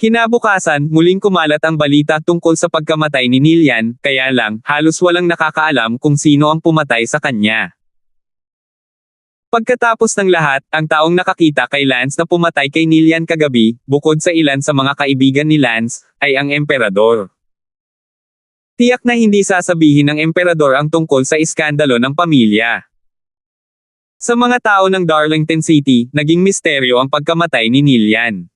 Kinabukasan, muling kumalat ang balita tungkol sa pagkamatay ni Nillian, kaya lang, halos walang nakakaalam kung sino ang pumatay sa kanya. Pagkatapos ng lahat, ang taong nakakita kay Lance na pumatay kay Nillian kagabi, bukod sa ilan sa mga kaibigan ni Lance, ay ang emperador. Tiyak na hindi sasabihin ng emperador ang tungkol sa iskandalo ng pamilya. Sa mga tao ng Darlington City, naging misteryo ang pagkamatay ni Nillian.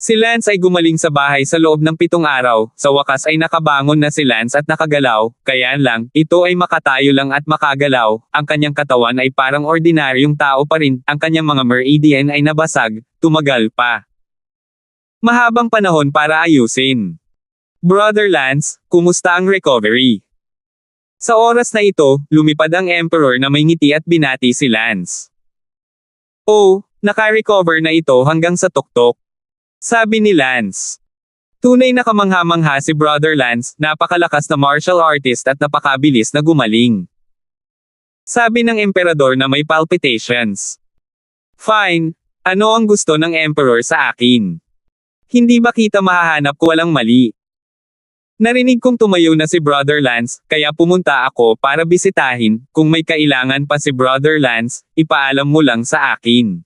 Si Lance ay gumaling sa bahay sa loob ng 7 araw, sa wakas ay nakabangon na si Lance at nakagalaw, kaya lang, ito ay makatayo lang at makagalaw, ang kanyang katawan ay parang ordinaryong tao pa rin, ang kanyang mga meridian ay nabasag, tumagal pa. Mahabang panahon para ayusin. Brother Lance, kumusta ang recovery? Sa oras na ito, lumipad ang Emperor na may ngiti at binati si Lance. Oh, naka-recover na ito hanggang sa tuktok. Sabi ni Lance. Tunay na kamangha-mangha si Brother Lance, napakalakas na martial artist at napakabilis na gumaling. Sabi ng emperador na may palpitations. Fine, ano ang gusto ng emperor sa akin? Hindi ba kita mahahanap ko walang mali? Narinig kong tumayo na si Brother Lance, kaya pumunta ako para bisitahin, kung may kailangan pa si Brother Lance, ipaalam mo lang sa akin.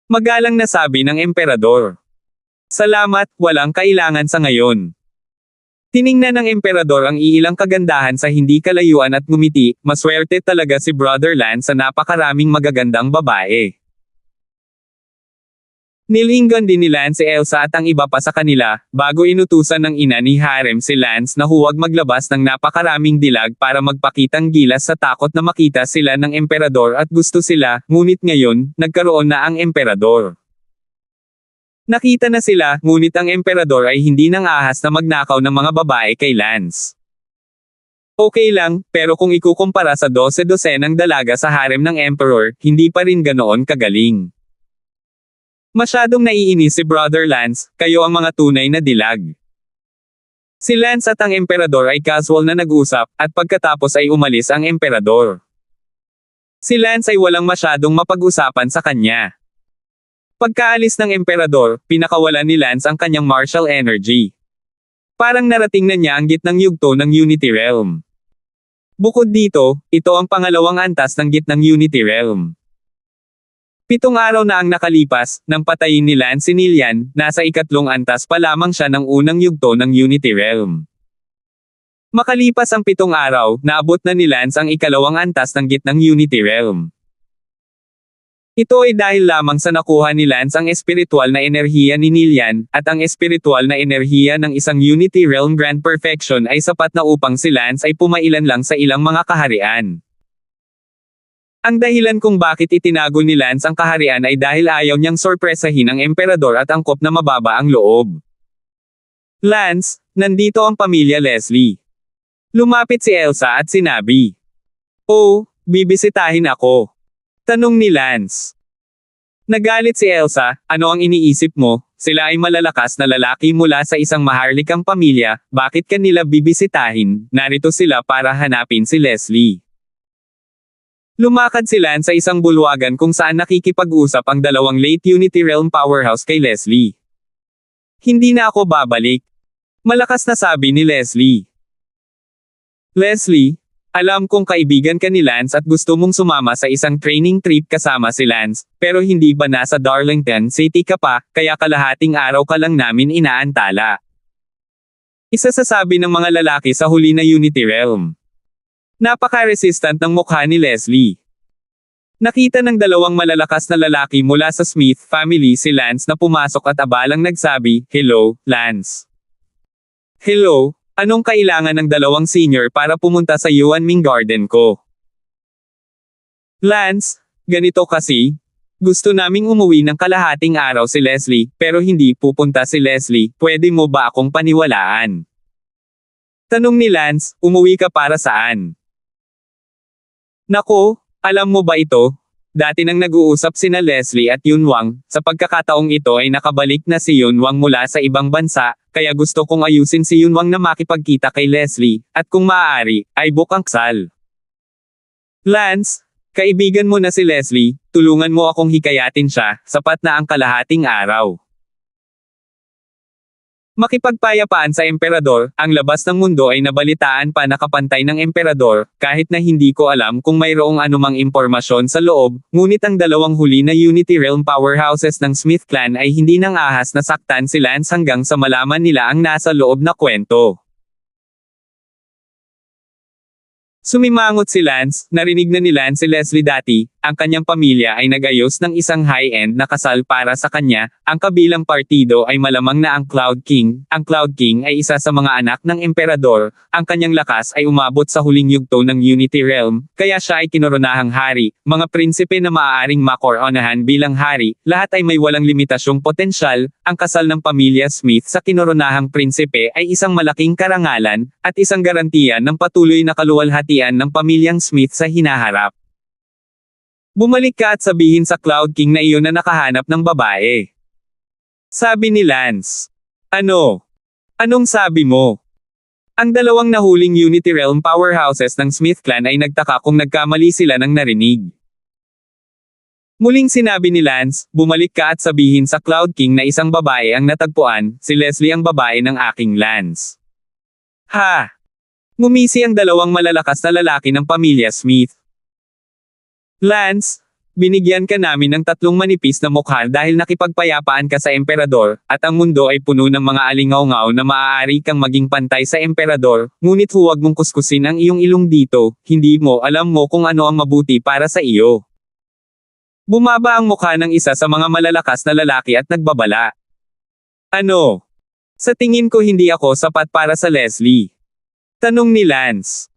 Magalang na sabi ng emperador. Salamat, walang kailangan sa ngayon. Tiningnan ng emperador ang iilang kagandahan sa hindi kalayuan at ngumiti, maswerte talaga si Brother Lance sa napakaraming magagandang babae. Nilingon din ni Lance si Elsa at ang iba pa sa kanila, bago inutusan ng ina ni Harem si Lance na huwag maglabas ng napakaraming dilag para magpakitang gilas sa takot na makita sila ng emperador at gusto sila, ngunit ngayon, nagkaroon na ang emperador. Nakita na sila, ngunit ang emperador ay hindi nang ahas na magnakaw ng mga babae kay Lance. Okay lang, pero kung ikukumpara sa 12-dosenang dalaga sa harem ng emperor, hindi pa rin ganoon kagaling. Masyadong naiinis si Brother Lance, kayo ang mga tunay na dilag. Si Lance at ang emperador ay casual na nag-usap, at pagkatapos ay umalis ang emperador. Si Lance ay walang masyadong mapag-usapan sa kanya. Pagkaalis ng emperador, pinakawalan ni Lance ang kanyang martial energy. Parang narating na niya ang gitnang yugto ng Unity Realm. Bukod dito, ito ang pangalawang antas ng gitnang Unity Realm. 7 araw na ang nakalipas, nang patayin ni Lance si Nillian, nasa 3 antas pa lamang siya ng unang yugto ng Unity Realm. Makalipas ang 7 araw, naabot na ni Lance ang 2nd antas ng gitnang Unity Realm. Ito ay dahil lamang sa nakuha ni Lance ang espiritual na enerhiya ni Nillian, at ang espiritual na enerhiya ng isang Unity Realm Grand Perfection ay sapat na upang si Lance ay pumailan lang sa ilang mga kaharian. Ang dahilan kung bakit itinago ni Lance ang kaharian ay dahil ayaw niyang sorpresahin ang emperador at angkop na mababa ang loob. Lance, nandito ang pamilya Leslie. Lumapit si Elsa at sinabi. Oh, bibisitahin ako. Tanong ni Lance. Nagalit si Elsa, ano ang iniisip mo? Sila ay malalakas na lalaki mula sa isang maharlikang pamilya, bakit kanila bibisitahin? Narito sila para hanapin si Leslie. Lumakad si Lance sa isang bulwagan kung saan nakikipag-usap ang dalawang late Unity Realm powerhouse kay Leslie. Hindi na ako babalik. Malakas na sabi ni Leslie. Leslie, alam kong kaibigan ka ni Lance at gusto mong sumama sa isang training trip kasama si Lance, pero hindi ba nasa Darlington City ka pa, kaya kalahating araw ka lang namin inaantala. Isa sa sabi ng mga lalaki sa huli na Unity Realm. Napaka-resistant ng mukha ni Leslie. Nakita ng dalawang malalakas na lalaki mula sa Smith family si Lance na pumasok at abalang nagsabi, "Hello, Lance." "Hello? Anong kailangan ng dalawang senior para pumunta sa Yuanming Garden ko?" "Lance, ganito kasi. Gusto naming umuwi ng kalahating araw si Leslie, pero hindi pupunta si Leslie, pwede mo ba akong paniwalaan?" Tanong ni Lance, umuwi ka para saan? Nako, alam mo ba ito? Dati nang nag-uusap sina Leslie at Yunwang, sa pagkakataong ito ay nakabalik na si Yunwang mula sa ibang bansa, kaya gusto kong ayusin si Yunwang na makipagkita kay Leslie, at kung maaari, ay bukang kasal. Lance, kaibigan mo na si Leslie, tulungan mo akong hikayatin siya, sapat na ang kalahating araw. Makipagpayapaan sa emperador, ang labas ng mundo ay nabalitaan pa nakapantay ng emperador, kahit na hindi ko alam kung mayroong anumang impormasyon sa loob, ngunit ang dalawang huli na Unity Realm powerhouses ng Smith clan ay hindi nang ahas na saktan si Lance hanggang sa malaman nila ang nasa loob na kwento. Sumimangot si Lance, narinig na ni Lance si Leslie dati, ang kanyang pamilya ay nag-ayos ng isang high-end na kasal para sa kanya, ang kabilang partido ay malamang na ang Cloud King. Ang Cloud King ay isa sa mga anak ng emperador, ang kanyang lakas ay umabot sa huling yugto ng Unity Realm, kaya siya ay kinoronahang hari, mga prinsipe na maaaring makoronahan bilang hari, lahat ay may walang limitasyong potensyal, ang kasal ng pamilya Smith sa kinoronahang prinsipe ay isang malaking karangalan, at isang garantiya ng patuloy na kaluwalhatian ng pamilyang Smith sa hinaharap. Bumalik ka at sabihin sa Cloud King na iyon na nakahanap ng babae. Sabi ni Lance. Ano? Anong sabi mo? Ang dalawang nahuling Unity Realm powerhouses ng Smith clan ay nagtaka kung nagkamali sila ng narinig. Muling sinabi ni Lance, bumalik ka at sabihin sa Cloud King na isang babae ang natagpuan, si Leslie ang babae ng aking Lance. Ha? Ngumisi ang dalawang malalakas na lalaki ng pamilya Smith. Lance, binigyan ka namin ng 3 manipis na mukha dahil nakipagpayapaan ka sa emperador, at ang mundo ay puno ng mga alingaw-ngaw na maaari kang maging pantay sa emperador, ngunit huwag mong kuskusin ang iyong ilong dito, hindi mo alam mo kung ano ang mabuti para sa iyo. Bumaba ang mukha ng isa sa mga malalakas na lalaki at nagbabala. Ano? Sa tingin ko hindi ako sapat para sa Leslie. Tanong ni Lance.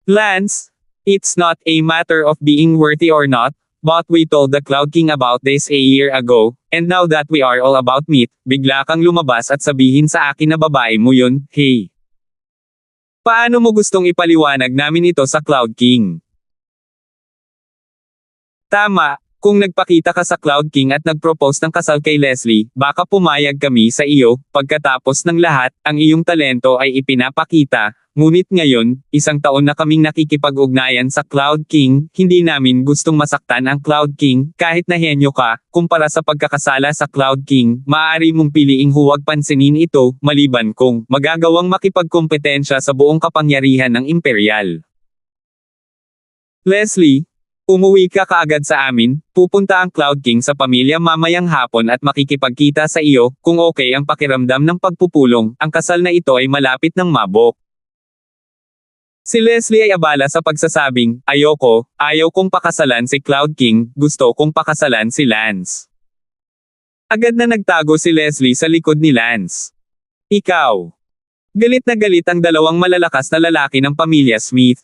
Lance, it's not a matter of being worthy or not, but we told the Cloud King about this a year ago, and now that we are all about meat, bigla kang lumabas at sabihin sa akin na babae mo yun, hey. Paano mo gustong ipaliwanag namin ito sa Cloud King? Tama, kung nagpakita ka sa Cloud King at nagpropose ng kasal kay Leslie, baka pumayag kami sa iyo, pagkatapos ng lahat, ang iyong talento ay ipinapakita. Ngunit ngayon, 1 taon na kaming nakikipag-ugnayan sa Cloud King, hindi namin gustong masaktan ang Cloud King, kahit na henyo ka, kumpara sa pagkakasala sa Cloud King, maaari mong piliing huwag pansinin ito, maliban kung magagawang makipagkompetensya sa buong kapangyarihan ng imperial. Leslie, umuwi ka kaagad sa amin, pupunta ang Cloud King sa pamilya mamayang hapon at makikipagkita sa iyo, kung okay ang pakiramdam ng pagpupulong, ang kasal na ito ay malapit ng mabok. Si Leslie ay abala sa pagsasabing, ayaw kong pakasalan si Cloud King, gusto kong pakasalan si Lance. Agad na nagtago si Leslie sa likod ni Lance. Ikaw. Galit na galit ang dalawang malalakas na lalaki ng pamilya Smith.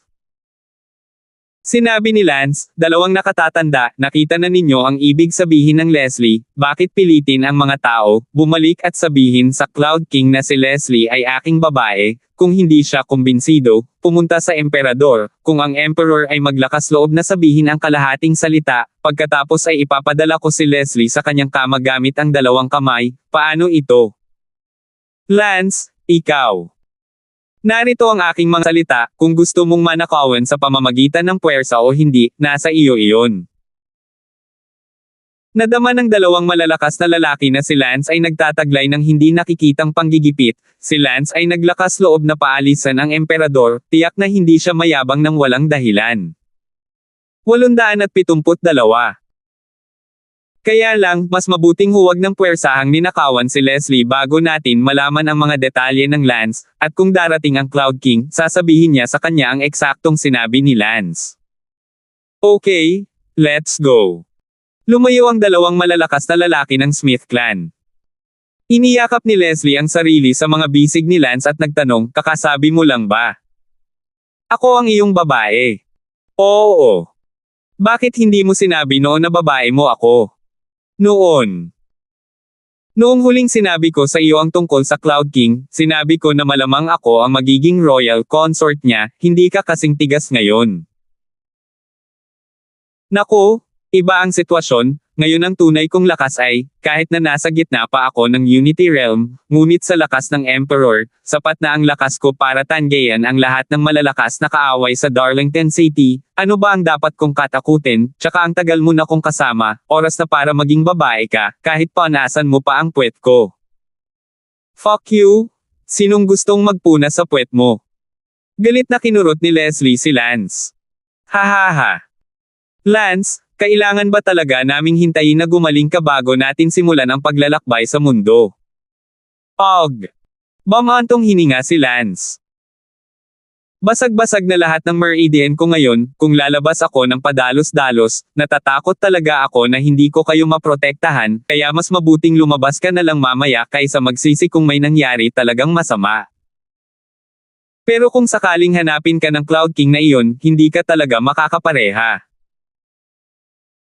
Sinabi ni Lance, dalawang nakatatanda, nakita na ninyo ang ibig sabihin ng Leslie, bakit pilitin ang mga tao, bumalik at sabihin sa Cloud King na si Leslie ay aking babae, kung hindi siya kumbinsido, pumunta sa emperador, kung ang emperor ay maglakas loob na sabihin ang kalahating salita, pagkatapos ay ipapadala ko si Leslie sa kanyang kama gamit ang 2 kamay, paano ito? Lance, ikaw. Narito ang aking mga salita, kung gusto mong manakawan sa pamamagitan ng puwersa o hindi, nasa iyo iyon. Nadama ng dalawang malalakas na lalaki na si Lance ay nagtataglay ng hindi nakikitang panggigipit, si Lance ay naglakas loob na paalisan ang emperador, tiyak na hindi siya mayabang ng walang dahilan. 872. Kaya lang, mas mabuting huwag ng puwersahang ninakawan si Leslie bago natin malaman ang mga detalye ng Lance, at kung darating ang Cloud King, sasabihin niya sa kanya ang eksaktong sinabi ni Lance. Okay, let's go. Lumayo ang dalawang malalakas na lalaki ng Smith clan. Iniyakap ni Leslie ang sarili sa mga bisig ni Lance at nagtanong, kakasabi mo lang ba? Ako ang iyong babae. Oo. Bakit hindi mo sinabi noon na babae mo ako? Noong huling sinabi ko sa iyo ang tungkol sa Cloud King, sinabi ko na malamang ako ang magiging royal consort niya, hindi ka kasing tigas ngayon. Naku, iba ang sitwasyon, ngayon ang tunay kong lakas ay, kahit na nasa gitna pa ako ng Unity Realm, ngunit sa lakas ng Emperor, sapat na ang lakas ko para tanggayan ang lahat ng malalakas na kaaway sa Darlington City, ano ba ang dapat kong katakutin, tsaka ang tagal mo na kong kasama, oras na para maging babae ka, kahit pa naasan mo pa ang puwet ko. Fuck you! Sinong gustong magpuna sa puwet mo? Galit na kinurot ni Leslie si Lance. Hahaha. Lance, kailangan ba talaga naming hintayin na gumaling ka bago natin simulan ang paglalakbay sa mundo? Og. Bamantong hininga si Lance. Basag-basag na lahat ng meridian ko ngayon, kung lalabas ako ng padalos-dalos, natatakot talaga ako na hindi ko kayo maprotektahan, kaya mas mabuting lumabas ka na lang mamaya kaysa magsisi kung may nangyari talagang masama. Pero kung sakaling hanapin ka ng Cloud King na iyon, hindi ka talaga makakapareha.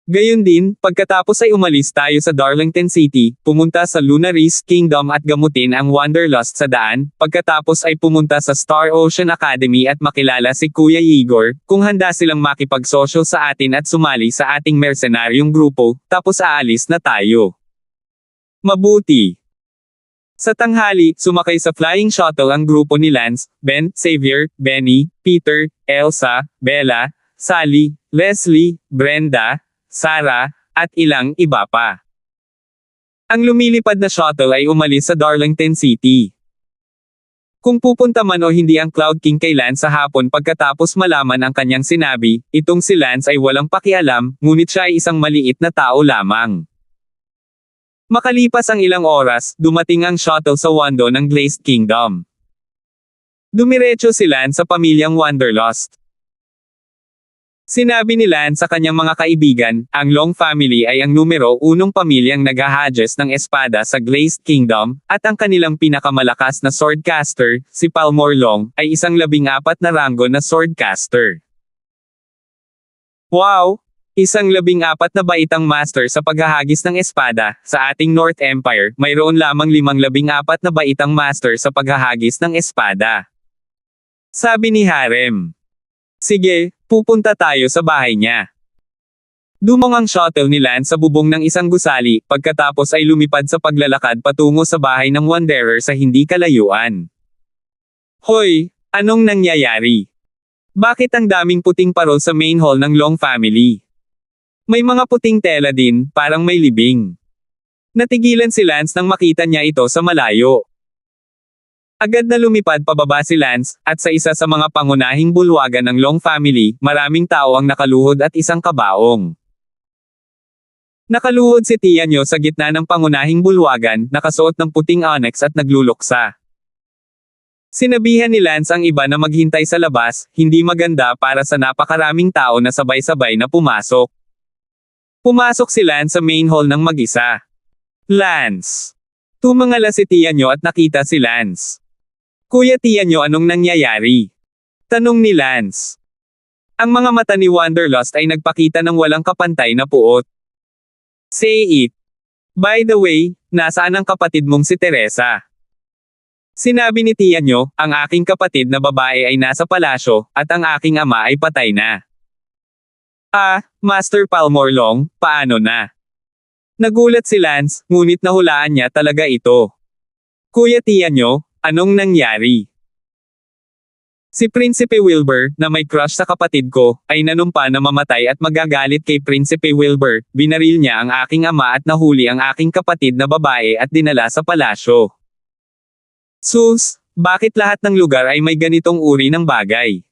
Gayon din, pagkatapos ay umalis tayo sa Darlington City, pumunta sa Lunaris Kingdom at gamutin ang Wanderlust sa daan, pagkatapos ay pumunta sa Star Ocean Academy at makilala si Kuya Igor, kung handa silang makipagsosyo sa atin at sumali sa ating mercenaryong grupo, tapos aalis na tayo. Mabuti. Sa tanghali, sumakay sa flying shuttle ang grupo ni Lance, Ben, Xavier, Benny, Peter, Elsa, Bella, Sally, Leslie, Brenda, Sarah, at ilang iba pa. Ang lumilipad na shuttle ay umalis sa Darlington City. Kung pupunta man o hindi ang Cloud King kay Lance sa hapon pagkatapos malaman ang kanyang sinabi, itong si Lance ay walang pakialam, ngunit siya ay isang maliit na tao lamang. Makalipas ang ilang oras, dumating ang shuttle sa Wando ng Glazed Kingdom. Dumiretso si Lance sa pamilyang Wanderlust. Sinabi ni Lance sa kanyang mga kaibigan, ang Long family ay ang numero 1 pamilyang naghahajes ng espada sa Glazed Kingdom, at ang kanilang pinakamalakas na swordcaster, si Palmor Long, ay isang 14 na ranggo na swordcaster. Wow! Isang 14 na baitang master sa paghahagis ng espada, sa ating North Empire, mayroon lamang 14 na baitang master sa paghahagis ng espada. Sabi ni Harem. Sige, pupunta tayo sa bahay niya. Dumong ang shuttle ni Lance sa bubong ng isang gusali, pagkatapos ay lumipad sa paglalakad patungo sa bahay ng Wanderer sa hindi kalayuan. Hoy, anong nangyayari? Bakit ang daming puting parol sa main hall ng Long family? May mga puting tela din, parang may libing. Natigilan si Lance nang makita niya ito sa malayo. Agad na lumipad pababa si Lance, at sa isa sa mga pangunahing bulwagan ng Long family, maraming tao ang nakaluhod at isang kabaong. Nakaluhod si Tianyo sa gitna ng pangunahing bulwagan, nakasuot ng puting onyx at nagluluksa. Sinabihan ni Lance ang iba na maghintay sa labas, hindi maganda para sa napakaraming tao na sabay-sabay na pumasok. Pumasok si Lance sa main hall ng mag-isa. Lance! Tumangala si Tianyo at nakita si Lance. Kuya Tianyo, anong nangyayari? Tanong ni Lance. Ang mga mata ni Wanderlust ay nagpakita ng walang kapantay na puot. Say it. By the way, nasaan ang kapatid mong si Teresa? Sinabi ni Tianyo, ang aking kapatid na babae ay nasa palasyo, at ang aking ama ay patay na. Ah, Master Palmor Long, paano na? Nagulat si Lance, ngunit nahulaan niya talaga ito. Kuya Tianyo, anong nangyari? Si Prinsipe Wilbur, na may crush sa kapatid ko, ay nanumpa na mamatay at magagalit kay Prinsipe Wilbur, binaril niya ang aking ama at nahuli ang aking kapatid na babae at dinala sa palasyo. Sus, bakit lahat ng lugar ay may ganitong uri ng bagay?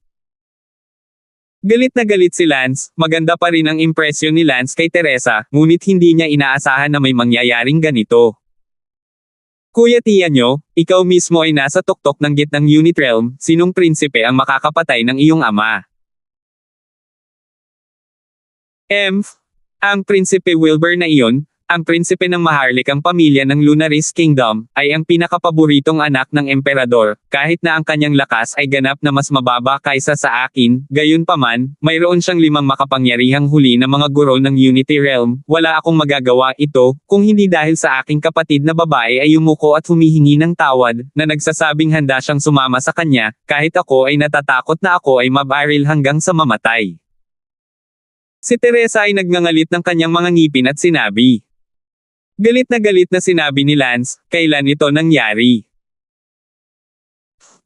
Galit na galit si Lance, maganda pa rin ang impresyon ni Lance kay Teresa, ngunit hindi niya inaasahan na may mangyayaring ganito. Kuya Tianyo, ikaw mismo ay nasa tuktok ng gitnang unit realm, sinong prinsipe ang makakapatay ng iyong ama? Ang Prinsipe Wilbur na iyon, ang prinsipe ng maharlikang pamilya ng Lunaris Kingdom, ay ang pinakapaboritong anak ng emperador, kahit na ang kanyang lakas ay ganap na mas mababa kaysa sa akin, gayunpaman, mayroon siyang 5 makapangyarihang huli na mga guro ng Unity Realm, wala akong magagawa ito, kung hindi dahil sa aking kapatid na babae ay yumuko at humihingi ng tawad, na nagsasabing handa siyang sumama sa kanya, kahit ako ay natatakot na ako ay mabaril hanggang sa mamatay. Si Teresa ay nagngangalit ng kanyang mga ngipin at sinabi. Galit na sinabi ni Lance, kailan ito nangyari?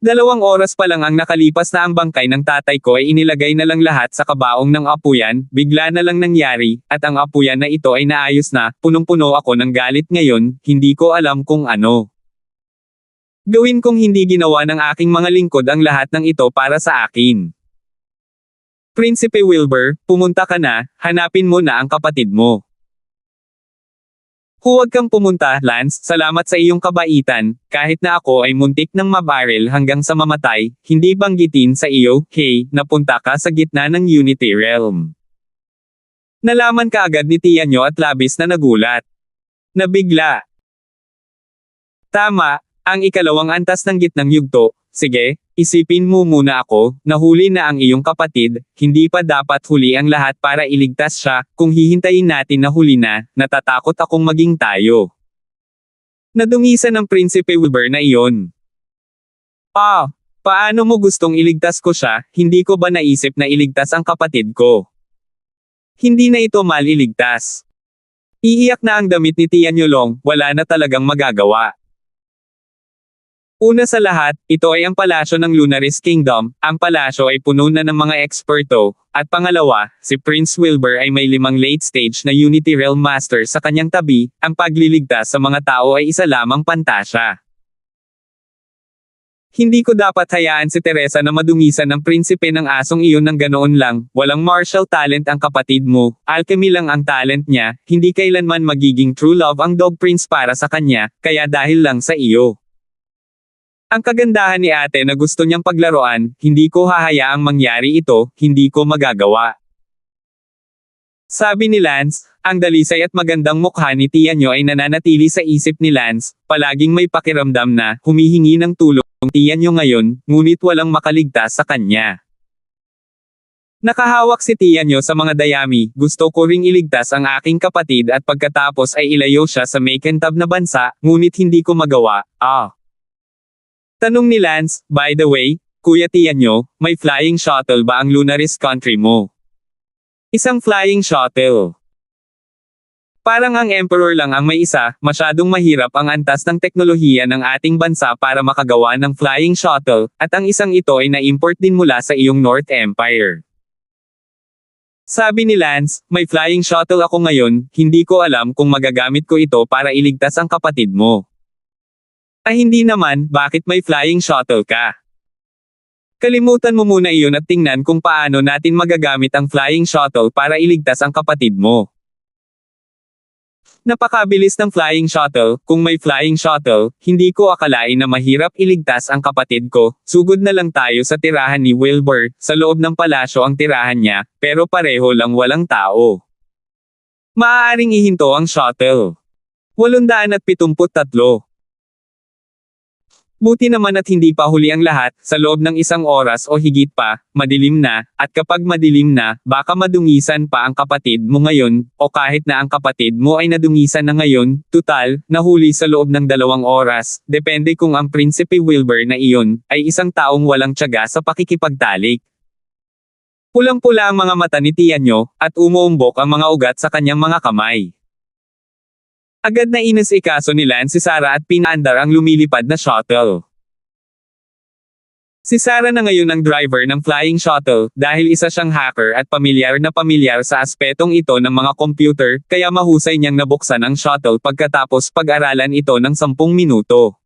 2 oras pa lang ang nakalipas na ang bangkay ng tatay ko ay inilagay na lang lahat sa kabaong ng apuyan, bigla na lang nangyari, at ang apuyan na ito ay naayos na, punong-puno ako ng galit ngayon, hindi ko alam kung ano. Gawin kong hindi ginawa ng aking mga lingkod ang lahat ng ito para sa akin. Prinsipe Wilbur, pumunta ka na, hanapin mo na ang kapatid mo. Huwag kang pumunta, Lance, salamat sa iyong kabaitan, kahit na ako ay muntik ng mabaril hanggang sa mamatay, hindi banggitin sa iyo, hey, napunta ka sa gitna ng Unity Realm. Nalaman ka agad ni Tianyo at labis na nagulat. Nabigla. Tama, ang ikalawang antas ng gitnang yugto, sige, isipin mo muna ako, nahuli na ang iyong kapatid, hindi pa dapat huli ang lahat para iligtas siya, kung hihintayin natin na huli na, natatakot akong maging tayo. Nadungisan ng Prinsipe Wilbur na iyon. Paano mo gustong iligtas ko siya, hindi ko ba naisip na iligtas ang kapatid ko? Hindi na ito maliligtas. Iiyak na ang damit ni Tianyo Long, wala na talagang magagawa. Una sa lahat, ito ay ang palasyo ng Lunaris Kingdom, ang palasyo ay puno na ng mga eksperto, at pangalawa, si Prince Wilbur ay may 5 late-stage na Unity Realm Master sa kanyang tabi, ang pagliligtas sa mga tao ay isa lamang pantasya. Hindi ko dapat hayaan si Teresa na madungisan ng prinsipe ng asong iyon ng ganoon lang, walang martial talent ang kapatid mo, alchemy lang ang talent niya, hindi kailanman magiging true love ang Dog Prince para sa kanya, kaya dahil lang sa iyo. Ang kagandahan ni ate na gusto niyang paglaruan, hindi ko hahayaang mangyari ito, hindi ko magagawa. Sabi ni Lance, ang dalisay at magandang mukha ni Tianyo ay nananatili sa isip ni Lance, palaging may pakiramdam na, humihingi ng tulong Tianyo ngayon, ngunit walang makaligtas sa kanya. Nakahawak si Tianyo sa mga dayami, gusto ko ring iligtas ang aking kapatid at pagkatapos ay ilayo siya sa makintab na bansa, ngunit hindi ko magawa, Tanong ni Lance, by the way, Kuya Tianyo, may flying shuttle ba ang Lunaris country mo? Isang flying shuttle. Parang ang Emperor lang ang may isa, masyadong mahirap ang antas ng teknolohiya ng ating bansa para makagawa ng flying shuttle, at ang isang ito ay na-import din mula sa iyong North Empire. Sabi ni Lance, may flying shuttle ako ngayon, hindi ko alam kung magagamit ko ito para iligtas ang kapatid mo. Ay hindi naman, bakit may flying shuttle ka? Kalimutan mo muna iyon at tingnan kung paano natin magagamit ang flying shuttle para iligtas ang kapatid mo. Napakabilis ng flying shuttle, kung may flying shuttle, hindi ko akalain na mahirap iligtas ang kapatid ko, sugod na lang tayo sa tirahan ni Wilbur, sa loob ng palasyo ang tirahan niya, pero pareho lang walang tao. Maaaring ihinto ang shuttle. 873. Buti naman at hindi pa huli ang lahat, sa loob ng 1 oras o higit pa, madilim na, at kapag madilim na, baka madungisan pa ang kapatid mo ngayon, o kahit na ang kapatid mo ay nadungisan na ngayon, tutal, nahuli sa loob ng 2 oras, depende kung ang Prinsipe Wilbur na iyon, ay isang taong walang tiyaga sa pakikipagtalik. Pulang-pula ang mga mata ni Tianyo, at umuumbok ang mga ugat sa kanyang mga kamay. Agad na inasikaso ni Lance si Sarah at pinaandar ang lumilipad na shuttle. Si Sarah na ngayon ang driver ng flying shuttle, dahil isa siyang hacker at pamilyar sa aspetong ito ng mga computer, kaya mahusay niyang nabuksan ang shuttle pagkatapos pag-aralan ito ng 10 minuto.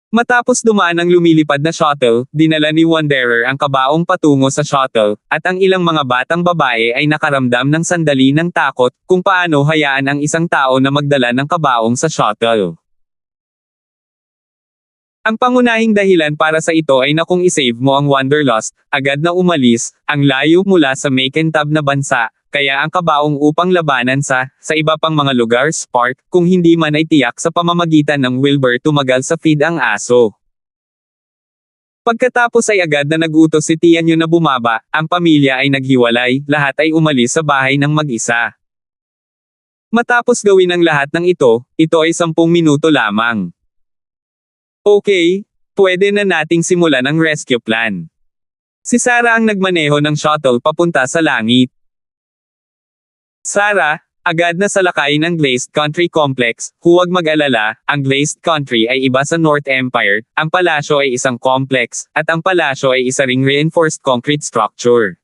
Matapos dumaan ang lumilipad na shuttle, dinala ni Wanderer ang kabaong patungo sa shuttle, at ang ilang mga batang babae ay nakaramdam ng sandali ng takot, kung paano hayaan ang isang tao na magdala ng kabaong sa shuttle. Ang pangunahing dahilan para sa ito ay na kung isave mo ang Wanderlust, agad na umalis, ang layo mula sa makintab na bansa, kaya ang kabaong upang labanan sa iba pang mga lugar spark, kung hindi man ay tiyak sa pamamagitan ng Wilbur tumagal sa feed ang aso. Pagkatapos ay agad na nagutos si Tianyo na bumaba, ang pamilya ay naghiwalay, lahat ay umalis sa bahay ng mag-isa. Matapos gawin ang lahat ng ito ay 10 minuto lamang. Okay, pwede na nating simulan ang rescue plan. Si Sarah ang nagmaneho ng shuttle papunta sa langit. Sarah, agad na salakayin ang Glazed Country Complex, huwag mag-alala, ang Glazed Country ay iba sa North Empire, ang palasyo ay isang complex, at ang palasyo ay isa ring reinforced concrete structure.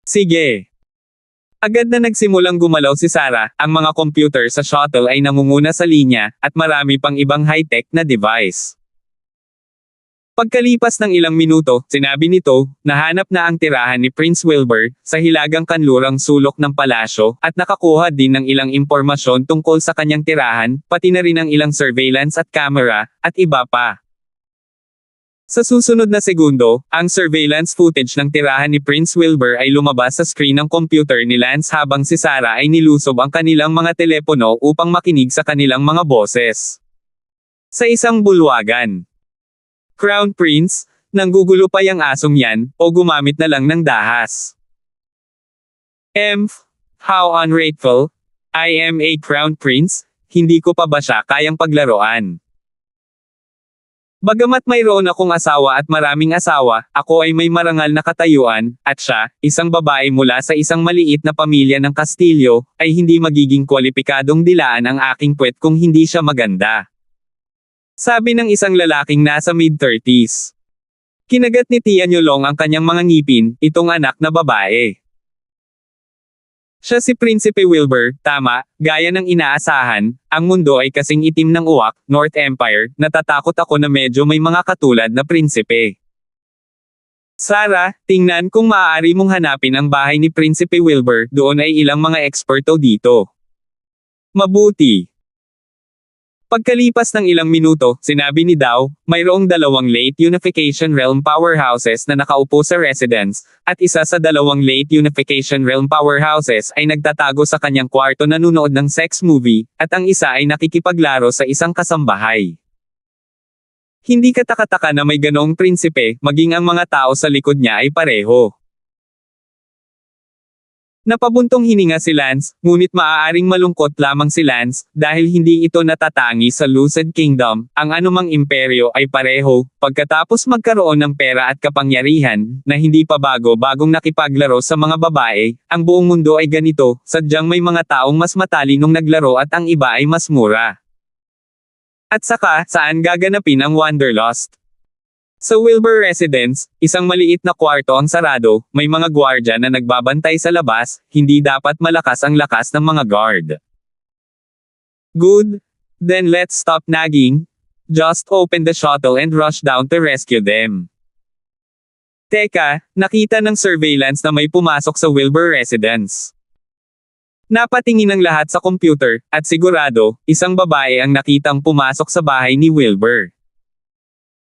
Sige. Agad na nagsimulang gumalaw si Sarah, ang mga computer sa shuttle ay nangunguna sa linya, at marami pang ibang high-tech na device. Pagkalipas ng ilang minuto, sinabi nito, nahanap na ang tirahan ni Prince Wilbur, sa hilagang kanlurang sulok ng palasyo, at nakakuha din ng ilang impormasyon tungkol sa kanyang tirahan, pati na rin ang ilang surveillance at camera, at iba pa. Sa susunod na segundo, ang surveillance footage ng tirahan ni Prince Wilbur ay lumabas sa screen ng computer ni Lance habang si Sarah ay nilusob ang kanilang mga telepono upang makinig sa kanilang mga boses. Sa isang bulwagan. Crown Prince, nanggugulo pa yang asong yan, o gumamit na lang ng dahas. How ungrateful. I am a Crown Prince, hindi ko pa ba siya kayang paglaruan? Bagamat mayroon akong asawa at maraming asawa, ako ay may marangal na katayuan, at siya, isang babae mula sa isang maliit na pamilya ng Kastilyo, ay hindi magiging kwalipikadong dilaan ang aking puwet kung hindi siya maganda. Sabi ng isang lalaking nasa mid-30s. Kinagat ni Tia Nyolong ang kanyang mga ngipin, itong anak na babae. Siya si Prinsipe Wilbur, tama, gaya ng inaasahan, ang mundo ay kasing itim ng uwak, North Empire, natatakot ako na medyo may mga katulad na prinsipe. Sarah, tingnan kung maaari mong hanapin ang bahay ni Prinsipe Wilbur, doon ay ilang mga eksperto dito. Mabuti. Pagkalipas ng ilang minuto, sinabi ni Dow, mayroong 2 late unification realm powerhouses na nakaupo sa residence, at isa sa 2 late unification realm powerhouses ay nagtatago sa kanyang kwarto nanunood ng sex movie, at ang isa ay nakikipaglaro sa isang kasambahay. Hindi katakataka na may ganoong prinsipe, maging ang mga tao sa likod niya ay pareho. Napabuntong hininga si Lance, ngunit maaaring malungkot lamang si Lance, dahil hindi ito natatangi sa Lucid Kingdom, ang anumang imperyo ay pareho, pagkatapos magkaroon ng pera at kapangyarihan, na hindi pa bagong nakipaglaro sa mga babae, ang buong mundo ay ganito, sadyang may mga taong mas matalinong naglaro at ang iba ay mas mura. At saka, saan gaganapin ang Wanderlust? Sa Wilbur Residence, isang maliit na kwarto ang sarado, may mga gwardya na nagbabantay sa labas, hindi dapat malakas ang lakas ng mga guard. Good. Then let's stop nagging. Just open the shuttle and rush down to rescue them. Teka, nakita ng surveillance na may pumasok sa Wilbur Residence. Napatingin ang lahat sa computer, at sigurado, isang babae ang nakitang pumasok sa bahay ni Wilbur.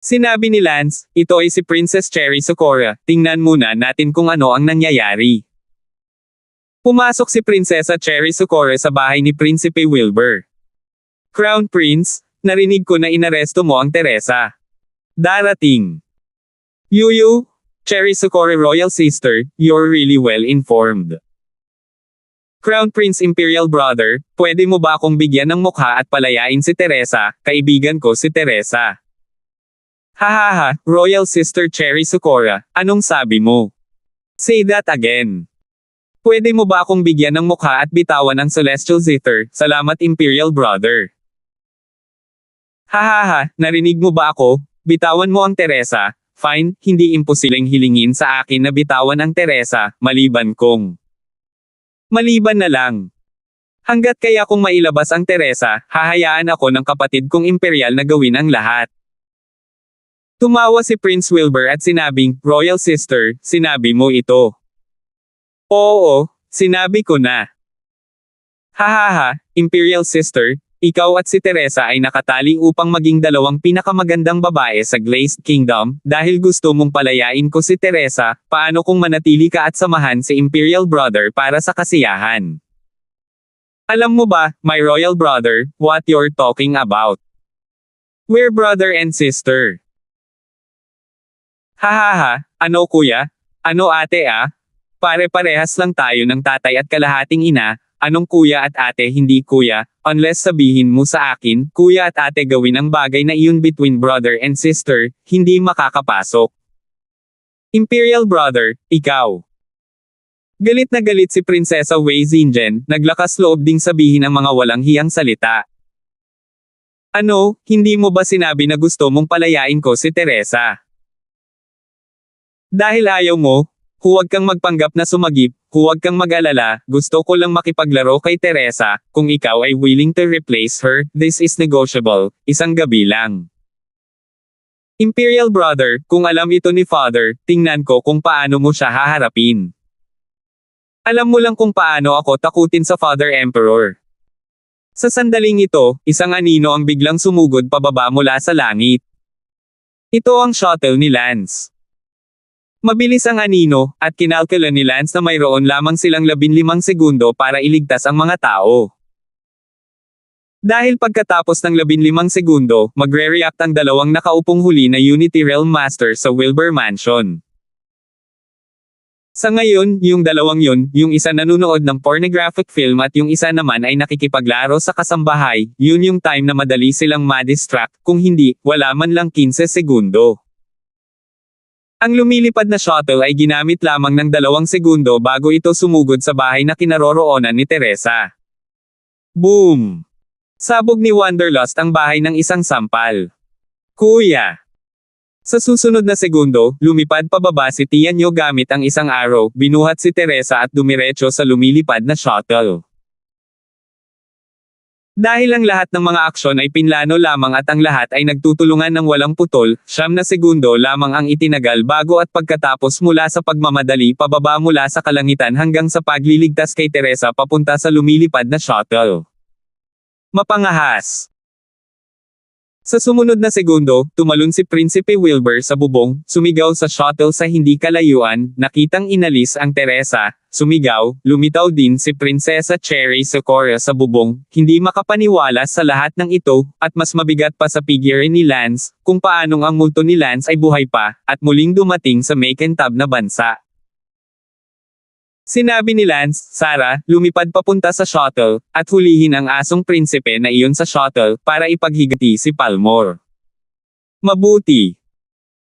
Sinabi ni Lance, ito ay si Princess Cherry Socorro, tingnan muna natin kung ano ang nangyayari. Pumasok si Prinsesa Cherry Socorro sa bahay ni Prinsipe Wilbur. Crown Prince, narinig ko na inaresto mo ang Teresa. Darating. Yuyu, Cherry Socorro Royal Sister, you're really well informed. Crown Prince Imperial Brother, pwede mo ba akong bigyan ng mukha at palayain si Teresa, kaibigan ko si Teresa. Hahaha, Royal Sister Cherry Socorro, anong sabi mo? Say that again. Pwede mo ba akong bigyan ng mukha at bitawan ang Celestial Zither, salamat Imperial Brother. Hahaha, narinig mo ba ako? Bitawan mo ang Teresa. Fine, hindi imposibleng hilingin sa akin na bitawan ang Teresa, maliban na lang. Hanggat kaya kung mailabas ang Teresa, hahayaan ako ng kapatid kong Imperial na gawin ang lahat. Tumawa si Prince Wilbur at sinabing, Royal Sister, sinabi mo ito. Oo, sinabi ko na. Hahaha, Imperial Sister, ikaw at si Teresa ay nakatali upang maging 2 pinakamagandang babae sa Glazed Kingdom, dahil gusto mong palayain ko si Teresa, paano kung manatili ka at samahan si Imperial Brother para sa kasiyahan? Alam mo ba, my Royal Brother, what you're talking about? We're brother and sister. Hahaha, ano kuya? Ano ate ah? Pare-parehas lang tayo ng tatay at kalahating ina, anong kuya at ate hindi kuya, unless sabihin mo sa akin, kuya at ate gawin ang bagay na iyon between brother and sister, hindi makakapasok. Imperial Brother, ikaw. Galit na galit si Prinsesa Wei Xingen, naglakas loob ding sabihin ang mga walang hiyang salita. Ano, hindi mo ba sinabi na gusto mong palayain ko si Teresa? Dahil ayaw mo, Huwag kang magpanggap na sumagip, huwag kang mag-alala, gusto ko lang makipaglaro kay Teresa, kung ikaw ay willing to replace her, this is negotiable, isang gabi lang. Imperial Brother, kung alam ito ni Father, tingnan ko kung paano mo siya haharapin. Alam mo lang kung paano ako takutin sa Father Emperor. Sa sandaling ito, isang anino ang biglang sumugod pababa mula sa langit. Ito ang shuttle ni Lance. Mabilis ang anino, at kinalkula ni Lance na mayroon lamang silang 15 segundo para iligtas ang mga tao. Dahil pagkatapos ng 15 segundo, magre-react ang dalawang nakaupong huli na Unity Realm Master sa Wilbur Mansion. Sa ngayon, yung dalawang yun, yung isa nanonood ng pornographic film at yung isa naman ay nakikipaglaro sa kasambahay, yun yung time na madali silang ma-distract, kung hindi, wala man lang 15 segundo. Ang lumilipad na shuttle ay ginamit lamang ng 2 segundo bago ito sumugod sa bahay na kinaroroonan ni Teresa. Boom! Sabog ni Wanderlust ang bahay ng isang sampal. Kuya! Sa susunod na segundo, lumipad pababa si Tianyo gamit ang isang arrow, binuhat si Teresa at dumiretso sa lumilipad na shuttle. Dahil ang lahat ng mga aksyon ay pinlano lamang at ang lahat ay nagtutulungan ng walang putol, 9 na segundo lamang ang itinagal bago at pagkatapos mula sa pagmamadali pababa mula sa kalangitan hanggang sa pagliligtas kay Teresa papunta sa lumilipad na shuttle. Mapangahas! Sa sumunod na segundo, tumalon si Prinsipe Wilbur sa bubong, sumigaw sa shuttle sa hindi kalayuan, nakitang inalis ang Teresa, sumigaw, lumitaw din si Prinsesa Cherry Socorro sa bubong, hindi makapaniwala sa lahat ng ito, at mas mabigat pa sa figure ni Lance, kung paanong ang multo ni Lance ay buhay pa, at muling dumating sa Macintab na bansa. Sinabi ni Lance, Sarah, lumipad papunta sa shuttle, at hulihin ang asong prinsipe na iyon sa shuttle, para ipaghigati si Palmore. Mabuti.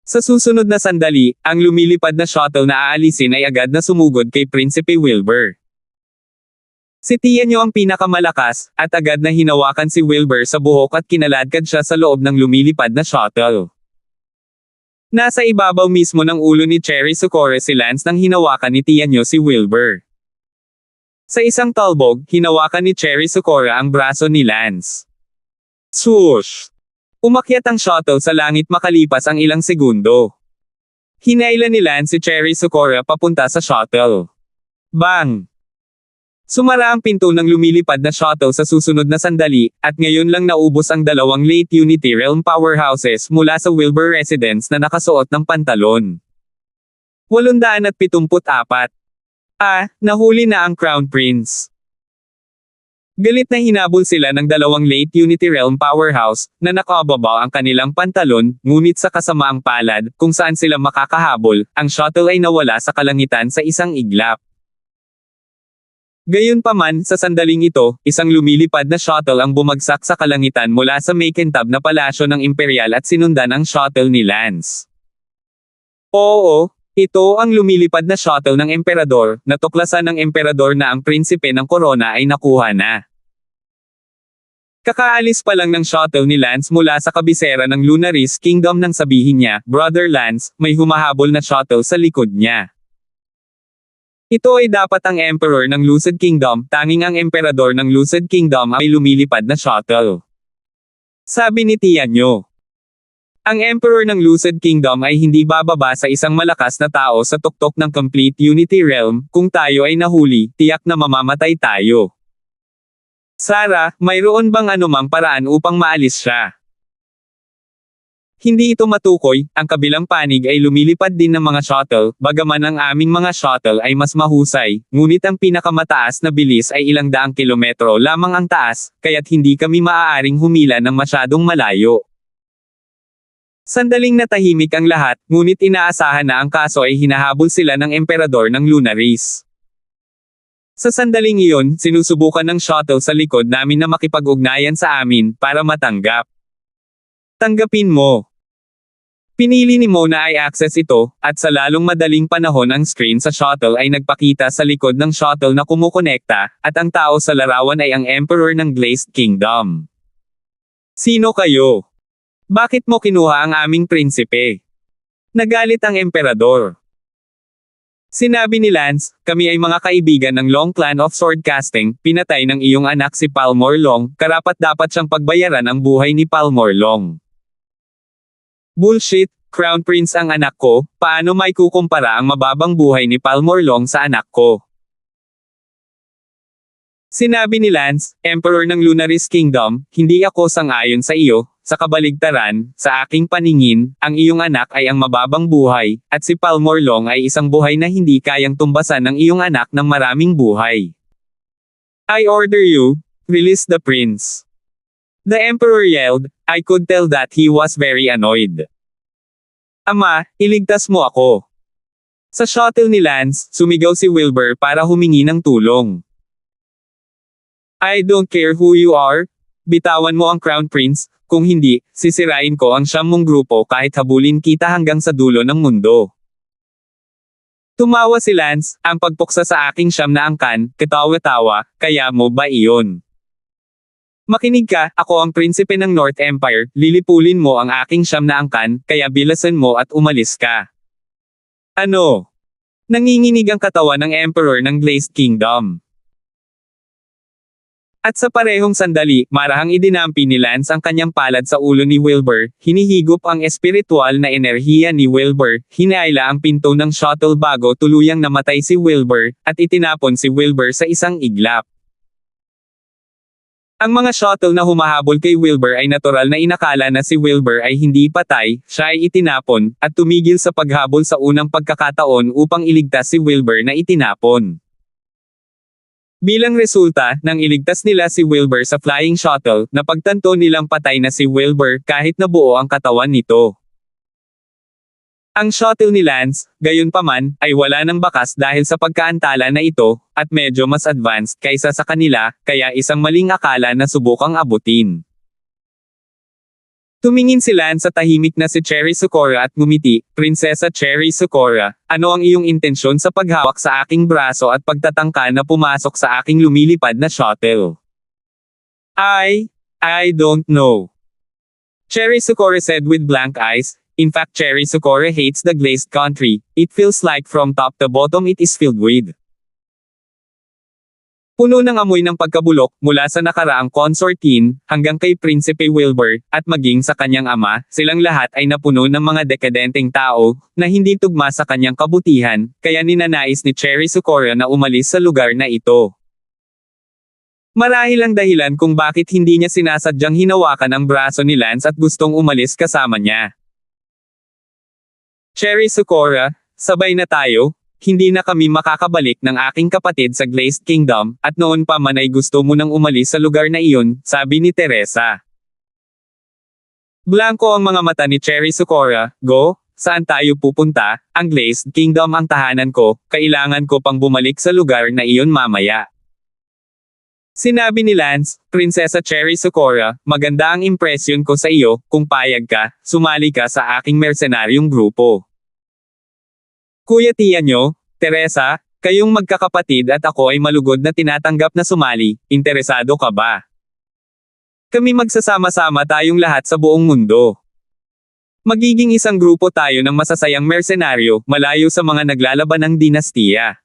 Sa susunod na sandali, ang lumilipad na shuttle na aalisin ay agad na sumugod kay Prinsipe Wilbur. Si Tianyo ang pinakamalakas, at agad na hinawakan si Wilbur sa buhok at kinaladkad siya sa loob ng lumilipad na shuttle. Nasa ibabaw mismo ng ulo ni Cherry Socorro si Lance nang hinawakan ni Tianyo si Wilbur. Sa isang talbog, hinawakan ni Cherry Socorro ang braso ni Lance. Swoosh! Umakyat ang shuttle sa langit makalipas ang ilang segundo. Hinailan ni Lance si Cherry Socorro papunta sa shuttle. Bang! Sumara ang pinto ng lumilipad na shuttle sa susunod na sandali, at ngayon lang naubos ang 2 late Unity Realm powerhouses mula sa Wilbur residence na nakasuot ng pantalon. 874. Nahuli na ang Crown Prince. Galit na hinabol sila ng 2 late Unity Realm powerhouse, na nakababa ang kanilang pantalon, ngunit sa kasamaang palad, kung saan sila makakahabol, ang shuttle ay nawala sa kalangitan sa isang iglap. Gayunpaman, sa sandaling ito, isang lumilipad na shuttle ang bumagsak sa kalangitan mula sa Macintab na palasyo ng Imperial at sinundan ang shuttle ni Lance. Oo, ito ang lumilipad na shuttle ng Emperador, natuklasan ng Emperador na ang prinsipe ng Corona ay nakuha na. Kakaalis pa lang ng shuttle ni Lance mula sa kabisera ng Lunaris Kingdom nang sabihin niya, Brother Lance, may humahabol na shuttle sa likod niya. Ito ay dapat ang Emperor ng Lucid Kingdom, tanging ang Emperador ng Lucid Kingdom ay lumilipad na shuttle. Sabi ni Tianyo. Ang Emperor ng Lucid Kingdom ay hindi bababa sa isang malakas na tao sa tuktok ng Complete Unity Realm, kung tayo ay nahuli, tiyak na mamamatay tayo. Sarah, mayroon bang anumang paraan upang maalis siya? Hindi ito matukoy, ang kabilang panig ay lumilipad din ng mga shuttle, bagaman ang aming mga shuttle ay mas mahusay, ngunit ang pinakamataas na bilis ay ilang daang kilometro lamang ang taas, kaya't hindi kami maaaring humila ng masyadong malayo. Sandaling natahimik ang lahat, ngunit inaasahan na ang kaso ay hinahabol sila ng Emperador ng Lunaris. Sa sandaling iyon, sinusubukan ng shuttle sa likod namin na makipag-ugnayan sa amin, para matanggap. Tanggapin mo. Pinili ni Mo na i-access ito, at sa lalong madaling panahon ang screen sa shuttle ay nagpakita sa likod ng shuttle na kumukonekta, at ang tao sa larawan ay ang Emperor ng Glazed Kingdom. Sino kayo? Bakit mo kinuha ang aming prinsipe? Nagalit ang Emperador. Sinabi ni Lance, kami ay mga kaibigan ng Long Clan of Swordcasting, pinatay ng iyong anak si Palmor Long, karapat-dapat siyang pagbayaran ang buhay ni Palmor Long. Bullshit, Crown Prince ang anak ko, paano may kukumpara ang mababang buhay ni Palmor Long sa anak ko? Sinabi ni Lance, Emperor ng Lunaris Kingdom, hindi ako sang-ayon sa iyo. Sa kabaligtaran, sa aking paningin, ang iyong anak ay ang mababang buhay, at si Palmor Long ay isang buhay na hindi kayang tumbasan ng iyong anak ng maraming buhay. I order you, release the prince. The emperor yelled. I could tell that he was very annoyed. Ama, iligtas mo ako. Sa shuttle ni Lance, sumigaw si Wilbur para humingi ng tulong. I don't care who you are. Bitawan mo ang Crown Prince. Kung hindi, sisirain ko ang siyam mong grupo kahit habulin kita hanggang sa dulo ng mundo. Tumawa si Lance, ang pagpuksa sa aking siyam na angkan, katawa-tawa, kaya mo ba iyon? Makinig ka, ako ang prinsipe ng North Empire, lilipulin mo ang aking siyam na angkan, kaya bilasan mo at umalis ka. Ano? Nanginginig ang katawan ng Emperor ng Glazed Kingdom. At sa parehong sandali, marahang idinampi ni Lance ang kanyang palad sa ulo ni Wilbur, hinihigop ang espiritual na enerhiya ni Wilbur, hinaila ang pinto ng shuttle bago tuluyang namatay si Wilbur, at itinapon si Wilbur sa isang iglap. Ang mga shuttle na humahabol kay Wilbur ay natural na inakala na si Wilbur ay hindi patay, siya ay itinapon, at tumigil sa paghabol sa unang pagkakataon upang iligtas si Wilbur na itinapon. Bilang resulta, nang iligtas nila si Wilbur sa flying shuttle, napagtanto nilang patay na si Wilbur kahit nabuo ang katawan nito. Ang shuttle ni Lance, gayunpaman, ay wala ng bakas dahil sa pagkaantala na ito, at medyo mas advanced kaysa sa kanila, kaya isang maling akala na subukang abutin. Tumingin si Lance sa tahimik na si Cherry Sakura at ngumiti, Prinsesa Cherry Sakura, ano ang iyong intensyon sa paghawak sa aking braso at pagtatangka na pumasok sa aking lumilipad na shuttle? I don't know. Cherry Sakura said with blank eyes. In fact, Cherry Sakura hates the glazed country. It feels like from top to bottom it is filled with. Puno ng amoy ng pagkabulok, mula sa nakaraang consortine, hanggang kay Prinsipe Wilbur, at maging sa kanyang ama, silang lahat ay napuno ng mga dekadenteng tao, na hindi tugma sa kanyang kabutihan, kaya ninanais ni Cherry Sakura na umalis sa lugar na ito. Marahil ang dahilan kung bakit hindi niya sinasadyang hinawakan ang braso ni Lance at gustong umalis kasama niya. Cherry Sakura, sabay na tayo. Hindi na kami makakabalik ng aking kapatid sa Glazed Kingdom, at noon pa man ay gusto mo nang umalis sa lugar na iyon, sabi ni Teresa. Blanko ang mga mata ni Cherry Sakura. Go, saan tayo pupunta? Ang Glazed Kingdom ang tahanan ko, kailangan ko pang bumalik sa lugar na iyon mamaya. Sinabi ni Lance, Prinsesa Cherry Sakura, maganda ang impresyon ko sa iyo, kung payag ka, sumali ka sa aking mercenaryong grupo. Kuya tiya nyo, Teresa, kayong magkakapatid at ako ay malugod na tinatanggap na sumali, interesado ka ba? Kami magsasama-sama tayong lahat sa buong mundo. Magiging isang grupo tayo ng masasayang mersenaryo, malayo sa mga naglalaban ng dinastiya.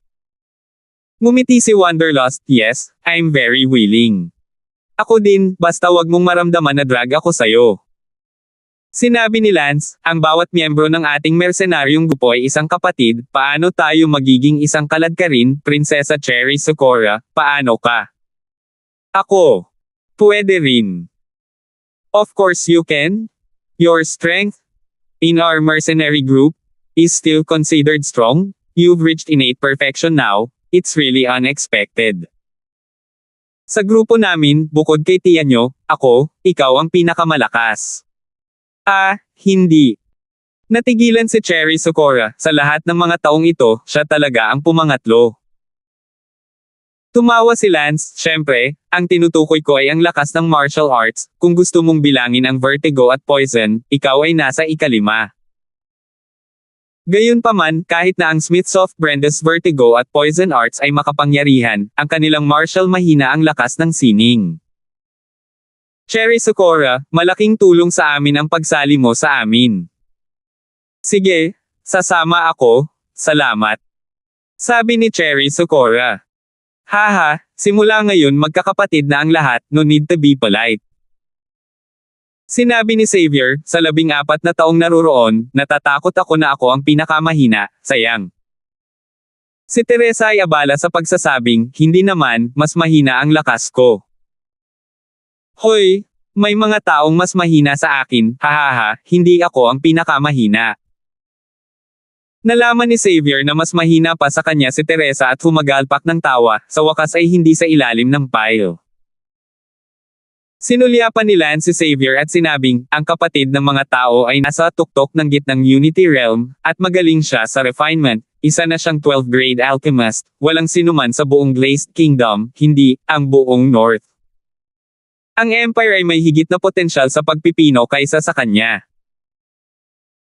Ngumiti si Wanderlust, yes, I'm very willing. Ako din, basta wag mong maramdaman na drag ako sayo. Sinabi ni Lance, ang bawat miyembro ng ating mersenaryong grupo ay isang kapatid, paano tayo magiging isang kaladkarin, Prinsesa Cherry Sakura, paano ka? Ako. Pwede rin. Of course you can. Your strength, in our mercenary group, is still considered strong. You've reached innate perfection now, it's really unexpected. Sa grupo namin, bukod kay tiya nyo, ako, ikaw ang pinakamalakas. Hindi. Natigilan si Cherry Sakura, sa lahat ng mga taong ito, siya talaga ang pumangatlo. Tumawa si Lance, syempre, ang tinutukoy ko ay ang lakas ng martial arts, kung gusto mong bilangin ang vertigo at poison, ikaw ay nasa ikalima. Gayunpaman, kahit na ang Smithsoft Brenda's vertigo at poison arts ay makapangyarihan, ang kanilang martial mahina ang lakas ng sining. Cherry Sakura, malaking tulong sa amin ang pagsali mo sa amin. Sige, sasama ako, salamat. Sabi ni Cherry Socorro. Haha, simula ngayon magkakapatid na ang lahat, no need to be polite. Sinabi ni Xavier, sa 14 na taong naroroon, natatakot ako na ako ang pinakamahina, sayang. Si Teresa ay abala sa pagsasabing, hindi naman, mas mahina ang lakas ko. Hoy, may mga taong mas mahina sa akin, hahaha, hindi ako ang pinakamahina. Nalaman ni Xavier na mas mahina pa sa kanya si Teresa at humagalpak ng tawa, sa wakas ay hindi sa ilalim ng pile. Sinulyapan ni Lance si Xavier at sinabing, ang kapatid ng mga tao ay nasa tuktok ng gitnang Unity Realm, at magaling siya sa refinement, isa na siyang 12th grade alchemist, walang sinuman sa buong Glazed Kingdom, hindi, ang buong North. Ang Empire ay may higit na potensyal sa pagpipino kaysa sa kanya.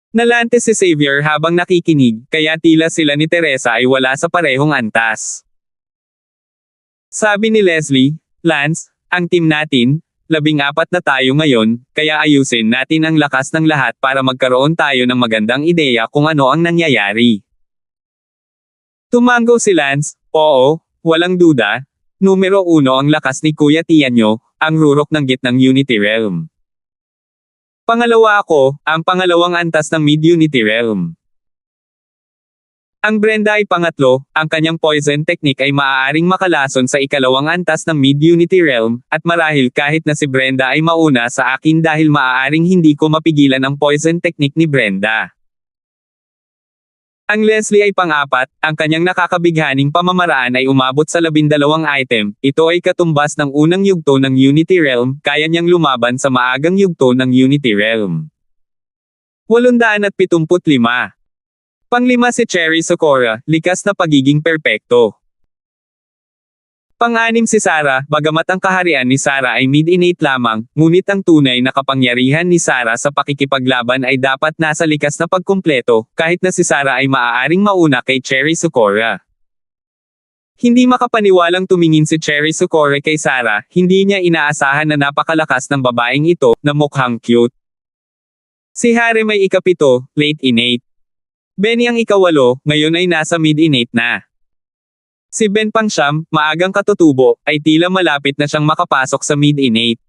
Nalante si Xavier habang nakikinig, kaya tila sila ni Teresa ay wala sa parehong antas. Sabi ni Leslie, Lance, ang team natin, 14 na tayo ngayon, kaya ayusin natin ang lakas ng lahat para magkaroon tayo ng magandang ideya kung ano ang nangyayari. Tumango si Lance, oo, walang duda. Numero 1 ang lakas ni Kuya Tianyo, ang rurok ng gitnang Unity Realm. Pangalawa ako, ang pangalawang antas ng Mid-Unity Realm. Ang Brenda ay pangatlo, ang kanyang poison technique ay maaaring makalason sa ikalawang antas ng Mid-Unity Realm, at marahil kahit na si Brenda ay mauna sa akin dahil maaaring hindi ko mapigilan ang poison technique ni Brenda. Ang Leslie ay pang-apat, ang kanyang nakakabighaning pamamaraan ay umabot sa 12 item, ito ay katumbas ng unang yugto ng Unity Realm, kaya niyang lumaban sa maagang yugto ng Unity Realm. 875. Panglima si Cherry Socorro, likas na pagiging perpekto. Pang-anim si Sarah, bagamat ang kaharian ni Sarah ay mid-innate lamang, ngunit ang tunay na kapangyarihan ni Sarah sa pakikipaglaban ay dapat nasa likas na pagkumpleto, kahit na si Sarah ay maaaring mauna kay Cherry Socorro. Hindi makapaniwalang tumingin si Cherry Socorro kay Sarah, hindi niya inaasahan na napakalakas ng babaeng ito, na mukhang cute. Si Harem ay ikapito, late innate. Benny ang ikawalo, ngayon ay nasa mid-innate na. Si Ben pangsyam, maagang katutubo, ay tila malapit na siyang makapasok sa mid-innate.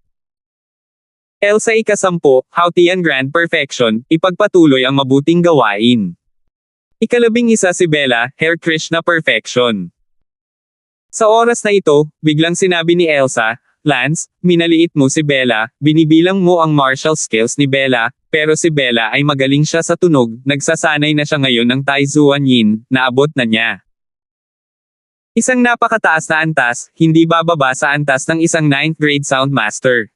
Elsa ika-10, Hautian Grand Perfection, ipagpatuloy ang mabuting gawain. Ika-11 si Bella, Hare Krishna Perfection. Sa oras na ito, biglang sinabi ni Elsa, Lance, minaliit mo si Bella, binibilang mo ang martial skills ni Bella, pero si Bella ay magaling siya sa tunog, nagsasanay na siya ngayon ng Tai Zuan Yin, naabot na niya. Isang napakataas na antas, hindi bababa sa antas ng isang 9th grade Soundmaster.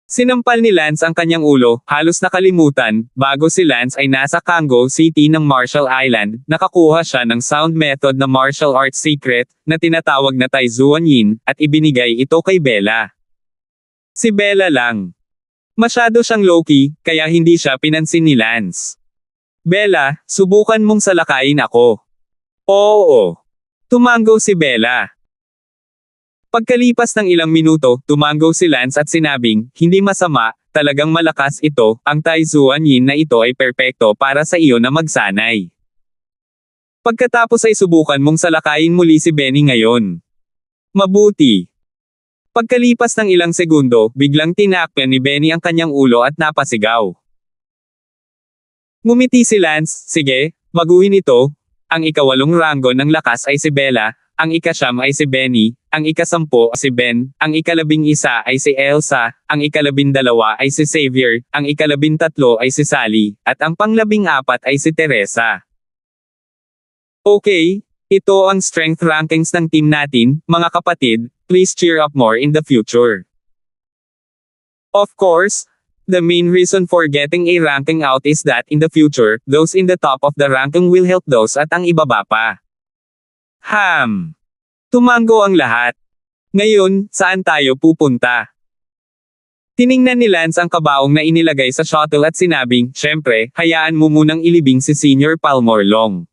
Sinampal ni Lance ang kanyang ulo, halos nakalimutan, bago si Lance ay nasa Kango City ng Marshall Island, nakakuha siya ng sound method na martial arts secret, na tinatawag na Tai Zuan Yin, at ibinigay ito kay Bella. Si Bella lang. Masyado siyang low-key, kaya hindi siya pinansin ni Lance. Bella, subukan mong salakayin ako. Oo. Tumango si Bella. Pagkalipas ng ilang minuto, tumango si Lance at sinabing, hindi masama, talagang malakas ito, ang Tai Zuan Yin na ito ay perpekto para sa iyo na magsanay. Pagkatapos ay subukan mong salakayin muli si Benny ngayon. Mabuti. Pagkalipas ng ilang segundo, biglang tinakpan ni Benny ang kanyang ulo at napasigaw. Ngumiti si Lance, sige, baguhin ito. Ang ika-8 ranggo ng lakas ay si Bella, ang ika-9 ay si Benny, ang ika-10 si Ben, ang ika-11 ay si Elsa, ang ika-12 ay si Xavier, ang ika-13 ay si Sally, at ang pang-14 ay si Teresa. Okay, ito ang strength rankings ng team natin, mga kapatid, please cheer up more in the future. Of course, the main reason for getting a ranking out is that in the future, those in the top of the ranking will help those at ang ibaba pa. Tumango ang lahat. Ngayon, saan tayo pupunta? Tiningnan ni Lance ang kabaong na inilagay sa shuttle at sinabing, syempre, hayaan mo munang ilibing si Senior Palmore Long.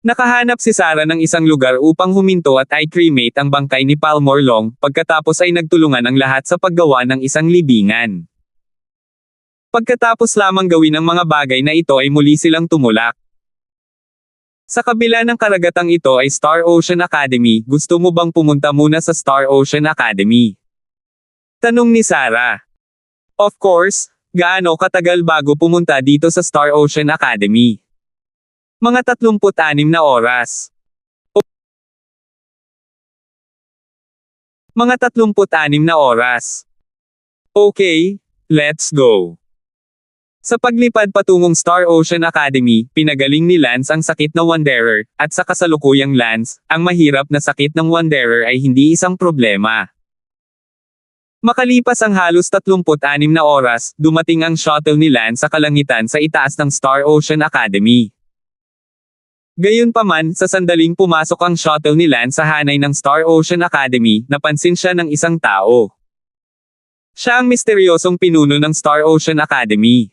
Nakahanap si Sarah ng isang lugar upang huminto at i-cremate ang bangkay ni Palmore Long, pagkatapos ay nagtulungan ang lahat sa paggawa ng isang libingan. Pagkatapos lamang gawin ang mga bagay na ito ay muli silang tumulak. Sa kabila ng karagatang ito ay Star Ocean Academy, gusto mo bang pumunta muna sa Star Ocean Academy? Tanong ni Sarah. Of course, gaano katagal bago pumunta dito sa Star Ocean Academy? Mga 36 na oras. Mga 36 na oras. Okay, let's go. Sa paglipad patungong Star Ocean Academy, pinagaling ni Lance ang sakit na Wanderer, at sa kasalukuyang Lance, ang mahirap na sakit ng Wanderer ay hindi isang problema. Makalipas ang halos 36 na oras, dumating ang shuttle ni Lance sa kalangitan sa itaas ng Star Ocean Academy. Gayunpaman, sa sandaling pumasok ang shuttle ni Lance sa hanay ng Star Ocean Academy, napansin siya ng isang tao. Siya ang misteryosong pinuno ng Star Ocean Academy.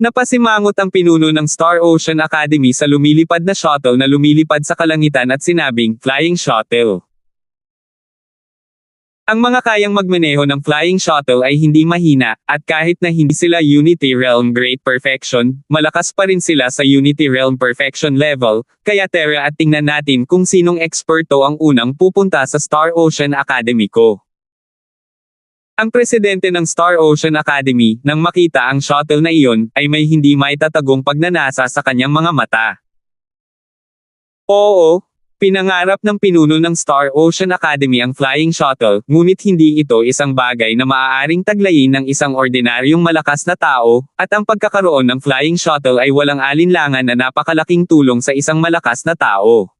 Napasimangot ang pinuno ng Star Ocean Academy sa lumilipad na shuttle na lumilipad sa kalangitan at sinabing, "Flying Shuttle." Ang mga kayang magmaneho ng Flying Shuttle ay hindi mahina, at kahit na hindi sila Unity Realm Great Perfection, malakas pa rin sila sa Unity Realm Perfection level, kaya tara at tingnan natin kung sinong eksperto ang unang pupunta sa Star Ocean Academy ko. Ang presidente ng Star Ocean Academy, nang makita ang shuttle na iyon, ay may hindi maitatagong pagnanasa sa kanyang mga mata. Oo, pinangarap ng pinuno ng Star Ocean Academy ang Flying Shuttle, ngunit hindi ito isang bagay na maaaring taglayin ng isang ordinaryong malakas na tao, at ang pagkakaroon ng Flying Shuttle ay walang alinlangan na napakalaking tulong sa isang malakas na tao.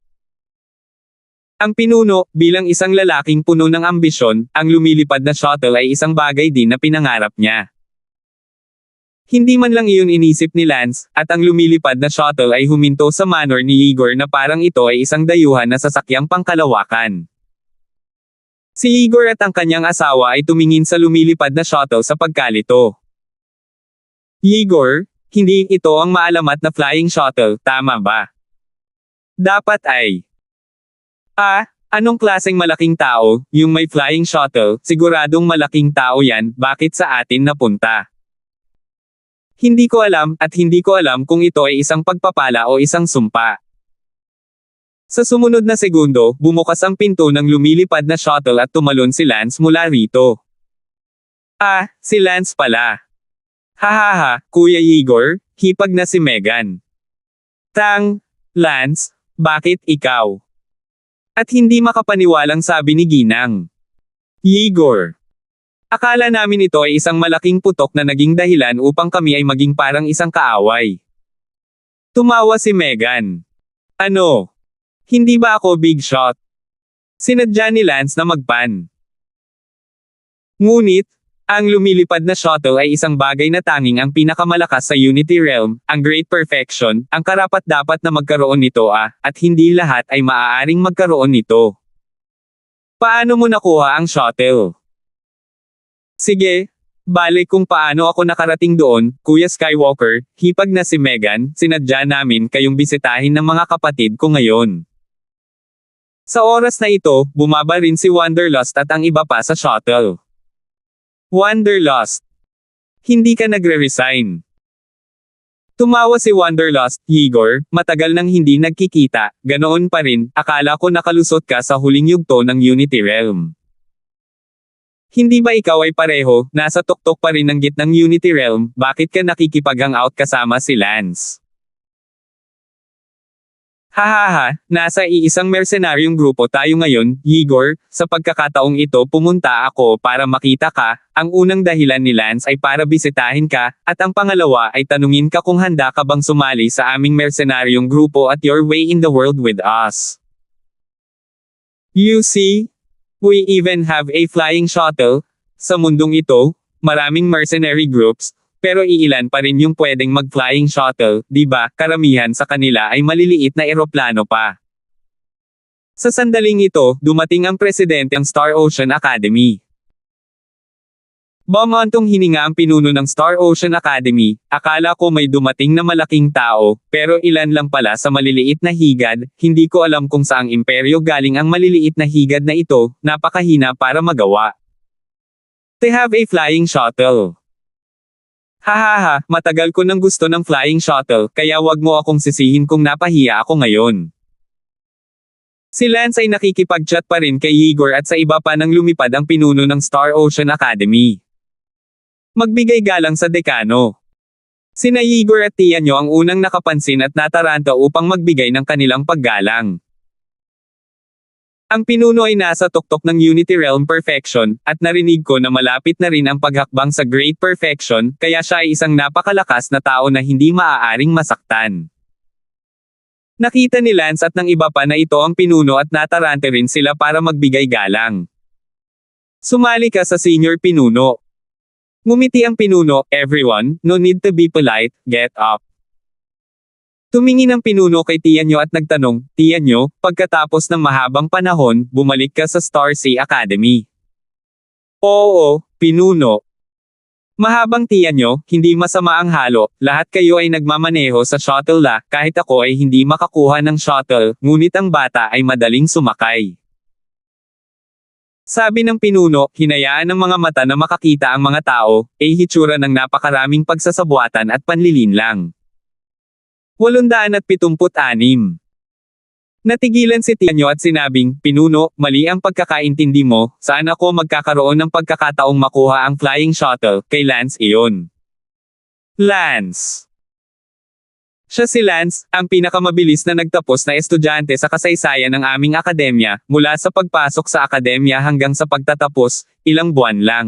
Ang pinuno, bilang isang lalaking puno ng ambisyon, ang lumilipad na shuttle ay isang bagay din na pinangarap niya. Hindi man lang iyon inisip ni Lance, at ang lumilipad na shuttle ay huminto sa manor ni Igor na parang ito ay isang dayuhan na sasakyang pangkalawakan. Si Igor at ang kanyang asawa ay tumingin sa lumilipad na shuttle sa pagkalito. Igor, hindi ito ang maalamat na flying shuttle, tama ba? Dapat ay. Anong klaseng malaking tao, yung may flying shuttle, siguradong malaking tao yan, bakit sa atin napunta? Hindi ko alam, at hindi ko alam kung ito ay isang pagpapala o isang sumpa. Sa sumunod na segundo, bumukas ang pinto ng lumilipad na shuttle at tumalon si Lance mula rito. Si Lance pala. Hahaha, Kuya Igor, hipag na si Megan. Lance, bakit ikaw? At hindi makapaniwalang sabi ni Ginang. Igor. Akala namin ito ay isang malaking putok na naging dahilan upang kami ay maging parang isang kaaway. Tumawa si Megan. Ano? Hindi ba ako big shot? Sinadya ni Lance na magpan. Ngunit, ang lumilipad na shuttle ay isang bagay na tanging ang pinakamalakas sa Unity Realm, ang Great Perfection, ang karapat-dapat na magkaroon nito at hindi lahat ay maaaring magkaroon nito. Paano mo nakuha ang shuttle? Sige, balik kung paano ako nakarating doon, Kuya Skywalker, hipag na si Megan, sinadya namin kayong bisitahin ng mga kapatid ko ngayon. Sa oras na ito, bumaba rin si Wanderlust at ang iba pa sa shuttle. Wanderlust. Hindi ka nagre-resign. Tumawa si Wanderlust, Igor, matagal nang hindi nagkikita, ganoon pa rin, akala ko nakalusot ka sa huling yugto ng Unity Realm. Hindi ba ikaw ay pareho, nasa tuktok pa rin ng gitnang Unity Realm, bakit ka nakikipag-hangout kasama si Lance? Hahaha, nasa iisang mercenaryong grupo tayo ngayon, Igor, sa pagkakataong ito pumunta ako para makita ka, ang unang dahilan ni Lance ay para bisitahin ka, at ang pangalawa ay tanungin ka kung handa ka bang sumali sa aming mercenaryong grupo at your way in the world with us. You see? We even have a flying shuttle. Sa mundong ito, maraming mercenary groups, pero iilan pa rin yung pwedeng mag-flying shuttle, di ba? Karamihan sa kanila ay maliliit na eroplano pa. Sa sandaling ito, dumating ang presidente ng Star Ocean Academy. Bumantong hininga ang pinuno ng Star Ocean Academy, akala ko may dumating na malaking tao, pero ilan lang pala sa maliliit na higad, hindi ko alam kung saang imperyo galing ang maliliit na higad na ito, napakahina para magawa. They have a flying shuttle. Hahaha, matagal ko nang gusto ng flying shuttle, kaya wag mo akong sisihin kung napahiya ako ngayon. Si Lance ay nakikipag-chat pa rin kay Igor at sa iba pa nang lumipad ang pinuno ng Star Ocean Academy. Magbigay galang sa dekano. Sina Igor at Tianyo ang unang nakapansin at nataranta upang magbigay ng kanilang paggalang. Ang pinuno ay nasa tuktok ng Unity Realm Perfection, at narinig ko na malapit na rin ang paghakbang sa Great Perfection, kaya siya ay isang napakalakas na tao na hindi maaaring masaktan. Nakita ni Lance at ng iba pa na ito ang pinuno at natarante rin sila para magbigay galang. Sumali ka sa senior pinuno. Ngumiti ang pinuno, everyone, no need to be polite, get up. Tumingin ang pinuno kay Tianyo at nagtanong, Tianyo, pagkatapos ng mahabang panahon, bumalik ka sa Star Sea Academy. Oo, pinuno. Mahabang Tianyo, hindi masama ang halo, lahat kayo ay nagmamaneho sa shuttle kahit ako ay hindi makakuha ng shuttle, ngunit ang bata ay madaling sumakay. Sabi ng pinuno, hinayaan ng mga mata na makakita ang mga tao, ay hitsura ng napakaraming pagsasabuatan at panlilinlang. 876. Natigilan si Tianyo at sinabing, Pinuno, mali ang pagkakaintindi mo, saan ako magkakaroon ng pagkakataong makuha ang flying shuttle, kay Lance iyon. Lance. Siya si Lance, ang pinakamabilis na nagtapos na estudyante sa kasaysayan ng aming akademya, mula sa pagpasok sa akademya hanggang sa pagtatapos, ilang buwan lang.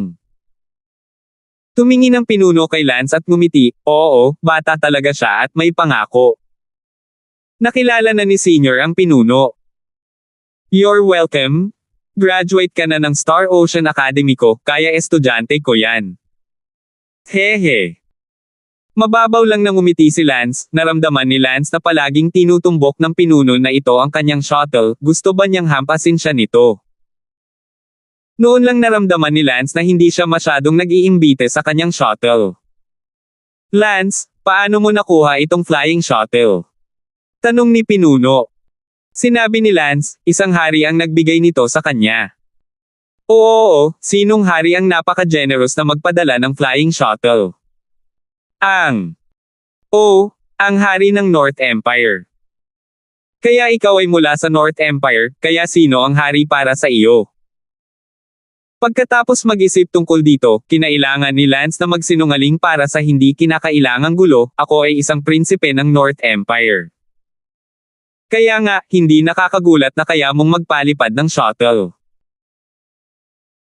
Tumingin ang pinuno kay Lance at ngumiti, oo, bata talaga siya at may pangako. Nakilala na ni Senior ang pinuno. You're welcome. Graduate ka na ng Star Ocean Academy ko, kaya estudyante ko yan. Hehe. Mababaw lang nang ngumiti si Lance, naramdaman ni Lance na palaging tinutumbok ng pinuno na ito ang kanyang shuttle, gusto ba niyang hampasin siya nito? Noon lang naramdaman ni Lance na hindi siya masyadong nag-iimbite sa kanyang shuttle. Lance, paano mo nakuha itong flying shuttle? Tanong ni pinuno. Sinabi ni Lance, isang hari ang nagbigay nito sa kanya. Oo, sinong hari ang napaka-generous na magpadala ng flying shuttle? Ang hari ng North Empire. Kaya ikaw ay mula sa North Empire, kaya sino ang hari para sa iyo? Pagkatapos mag-isip tungkol dito, kinailangan ni Lance na magsinungaling para sa hindi kinakailangang gulo, ako ay isang prinsipe ng North Empire. Kaya nga, hindi nakakagulat na kaya mong magpalipad ng shuttle.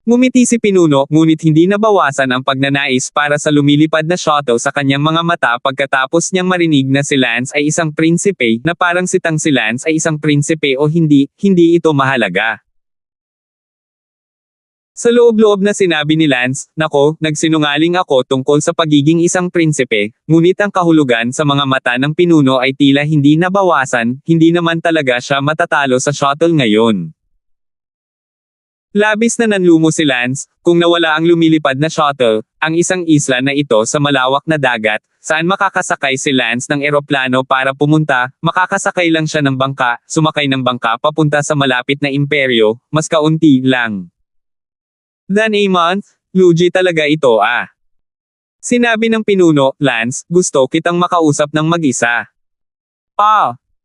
Ngumiti si pinuno, ngunit hindi nabawasan ang pagnanais para sa lumilipad na shuttle sa kanyang mga mata pagkatapos niyang marinig na si Lance ay isang prinsipe, na parang sitang si Lance ay isang prinsipe o hindi ito mahalaga. Sa loob-loob na sinabi ni Lance, nako, nagsinungaling ako tungkol sa pagiging isang prinsipe, ngunit ang kahulugan sa mga mata ng pinuno ay tila hindi nabawasan, hindi naman talaga siya matatalo sa shuttle ngayon. Labis na nanlumo si Lance, kung nawala ang lumilipad na shuttle, ang isang isla na ito sa malawak na dagat, saan makakasakay si Lance ng eroplano para pumunta, makakasakay lang siya ng bangka, sumakay ng bangka papunta sa malapit na imperyo, mas kaunti lang. Than a month, Luigi talaga ito Sinabi ng pinuno, Lance, gusto kitang makausap ng mag-isa.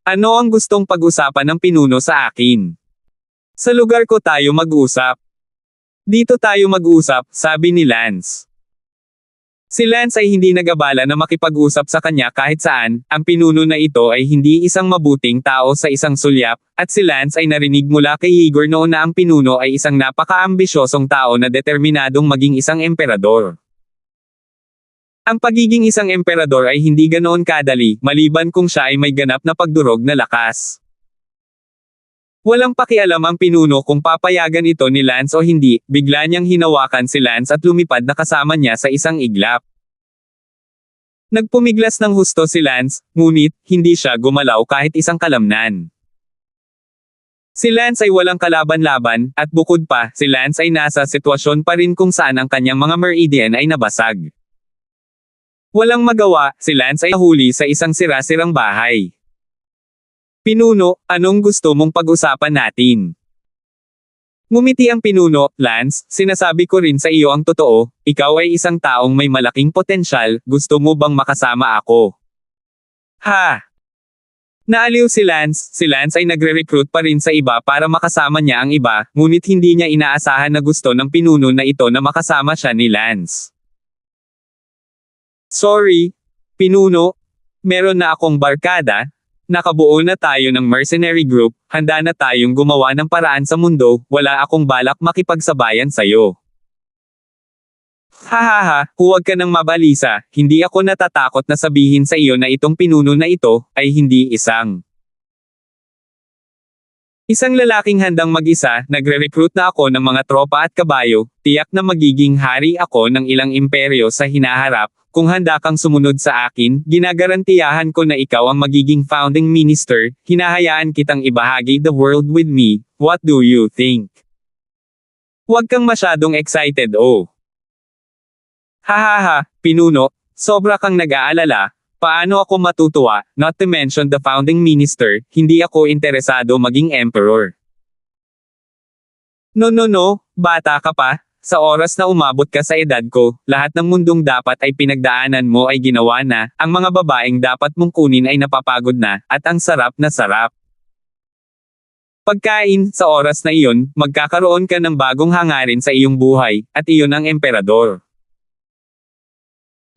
Ano ang gustong pag-usapan ng pinuno sa akin? Sa lugar ko tayo mag-usap. Dito tayo mag-usap, sabi ni Lance. Si Lance ay hindi nag-abala na makipag-usap sa kanya kahit saan, ang pinuno na ito ay hindi isang mabuting tao sa isang sulyap, at si Lance ay narinig mula kay Igor noon na ang pinuno ay isang napaka-ambisyosong tao na determinadong maging isang emperador. Ang pagiging isang emperador ay hindi ganoon kadali, maliban kung siya ay may ganap na pagdurog na lakas. Walang pakialam ang pinuno kung papayagan ito ni Lance o hindi, bigla niyang hinawakan si Lance at lumipad na kasama niya sa isang iglap. Nagpumiglas ng husto si Lance, ngunit, hindi siya gumalaw kahit isang kalamnan. Si Lance ay walang kalaban-laban, at bukod pa, si Lance ay nasa sitwasyon pa rin kung saan ang kanyang mga meridian ay nabasag. Walang magawa, si Lance ay nahuli sa isang sira-sirang bahay. Pinuno, anong gusto mong pag-usapan natin? Ngumiti ang pinuno, Lance, sinasabi ko rin sa iyo ang totoo, ikaw ay isang taong may malaking potensyal, gusto mo bang makasama ako? Ha! Naaliw si Lance ay nagre-recruit pa rin sa iba para makasama niya ang iba, ngunit hindi niya inaasahan na gusto ng pinuno na ito na makasama siya ni Lance. Sorry, pinuno, meron na akong barkada, nakabuo na tayo ng mercenary group, handa na tayong gumawa ng paraan sa mundo, wala akong balak makipagsabayan sa'yo. Hahaha, huwag ka nang mabalisa, hindi ako natatakot na sabihin sa iyo na itong pinuno na ito, ay hindi isang lalaking handang mag-isa, nagre-recruit na ako ng mga tropa at kabayo, tiyak na magiging hari ako ng ilang imperyo sa hinaharap, kung handa kang sumunod sa akin, ginagarantiyahan ko na ikaw ang magiging founding minister, hinahayaan kitang ibahagi the world with me, what do you think? Huwag kang masyadong excited oh. Hahaha, pinuno, sobra kang nag-aalala, paano ako matutuwa, not to mention the founding minister, hindi ako interesado maging emperor. No, bata ka pa, sa oras na umabot ka sa edad ko, lahat ng mundong dapat ay pinagdaanan mo ay ginawa na, ang mga babaeng dapat mong kunin ay napapagod na, at ang sarap na sarap. Pagkain, sa oras na iyon, magkakaroon ka ng bagong hangarin sa iyong buhay, at iyon ang emperador.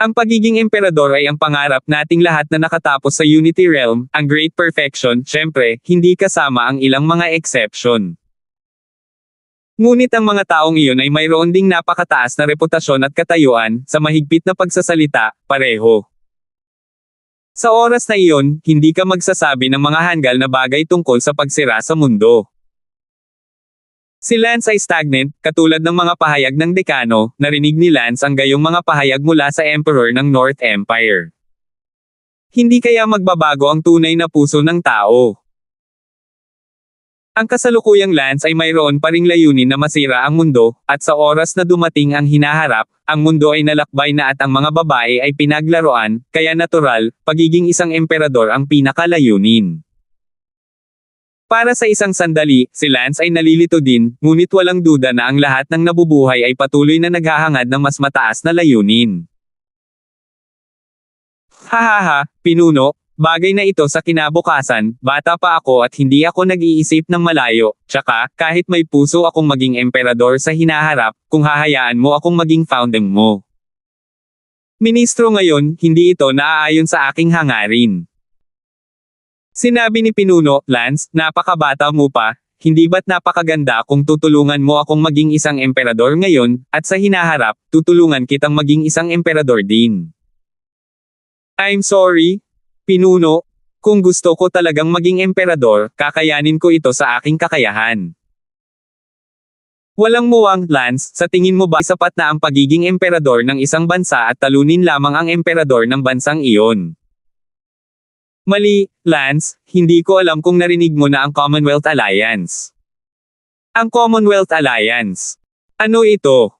Ang pagiging emperador ay ang pangarap nating lahat na nakatapos sa Unity Realm, ang Great Perfection, syempre, hindi kasama ang ilang mga exception. Ngunit ang mga taong iyon ay mayroon ding napakataas na reputasyon at katayuan, sa mahigpit na pagsasalita, pareho. Sa oras na iyon, hindi ka magsasabi ng mga hanggal na bagay tungkol sa pagsira sa mundo. Si Lance ay stagnant, katulad ng mga pahayag ng dekano, narinig ni Lance ang gayong mga pahayag mula sa Emperor ng North Empire. Hindi kaya magbabago ang tunay na puso ng tao. Ang kasalukuyang Lance ay mayroon pa ring layunin na masira ang mundo, at sa oras na dumating ang hinaharap, ang mundo ay nalakbay na at ang mga babae ay pinaglaruan, kaya natural, pagiging isang emperador ang pinakalayunin. Para sa isang sandali, si Lance ay nalilito din, ngunit walang duda na ang lahat ng nabubuhay ay patuloy na naghahangad ng mas mataas na layunin. Hahaha, pinuno, bagay na ito sa kinabukasan, bata pa ako at hindi ako nag-iisip ng malayo, tsaka, kahit may puso akong maging emperador sa hinaharap, kung hahayaan mo akong maging founding mo. Ministro ngayon, hindi ito naaayon sa aking hangarin. Sinabi ni Pinuno, Lance, napakabata mo pa, hindi ba't napakaganda kung tutulungan mo akong maging isang emperador ngayon, at sa hinaharap, tutulungan kitang maging isang emperador din. I'm sorry, Pinuno, kung gusto ko talagang maging emperador, kakayanin ko ito sa aking kakayahan. Walang muwang, Lance, sa tingin mo ba sapat na ang pagiging emperador ng isang bansa at talunin lamang ang emperador ng bansang iyon? Mali, Lance, hindi ko alam kung narinig mo na ang Commonwealth Alliance. Ang Commonwealth Alliance. Ano ito?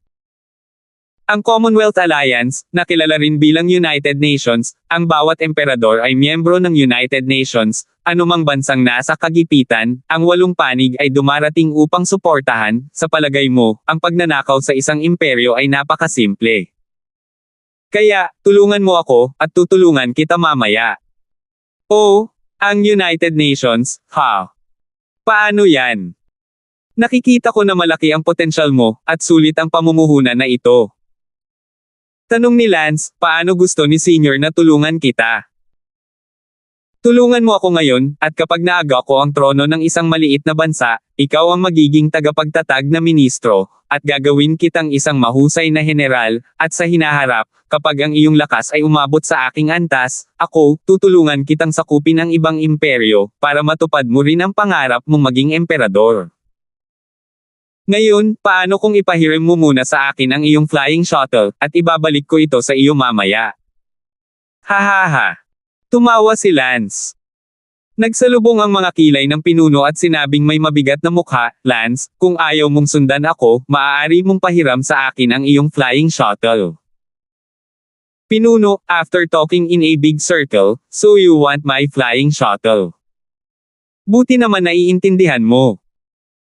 Ang Commonwealth Alliance, na kilala rin bilang United Nations, ang bawat emperador ay miyembro ng United Nations, anumang bansang nasa kagipitan, ang 8 panig ay dumarating upang suportahan, sa palagay mo, ang pagnanakaw sa isang imperyo ay napakasimple. Kaya, tulungan mo ako, at tutulungan kita mamaya. Oh, ang United Nations, ha? Paano yan? Nakikita ko na malaki ang potensyal mo, at sulit ang pamumuhunan na ito. Tanong ni Lance, paano gusto ni Senior na tulungan kita? Tulungan mo ako ngayon, at kapag naaga ko ang trono ng isang maliit na bansa, ikaw ang magiging tagapagtatag na ministro, at gagawin kitang isang mahusay na general, at sa hinaharap, kapag ang iyong lakas ay umabot sa aking antas, ako, tutulungan kitang sakupin ang ibang imperyo, para matupad mo rin ang pangarap mong maging emperador. Ngayon, paano kung ipahiram mo muna sa akin ang iyong flying shuttle, at ibabalik ko ito sa iyo mamaya? Hahaha. Tumawa si Lance. Nagsalubong ang mga kilay ng pinuno at sinabing may mabigat na mukha, Lance, kung ayaw mong sundan ako, maaari mong pahiram sa akin ang iyong flying shuttle. Pinuno, after talking in a big circle, so you want my flying shuttle. Buti naman naiintindihan mo.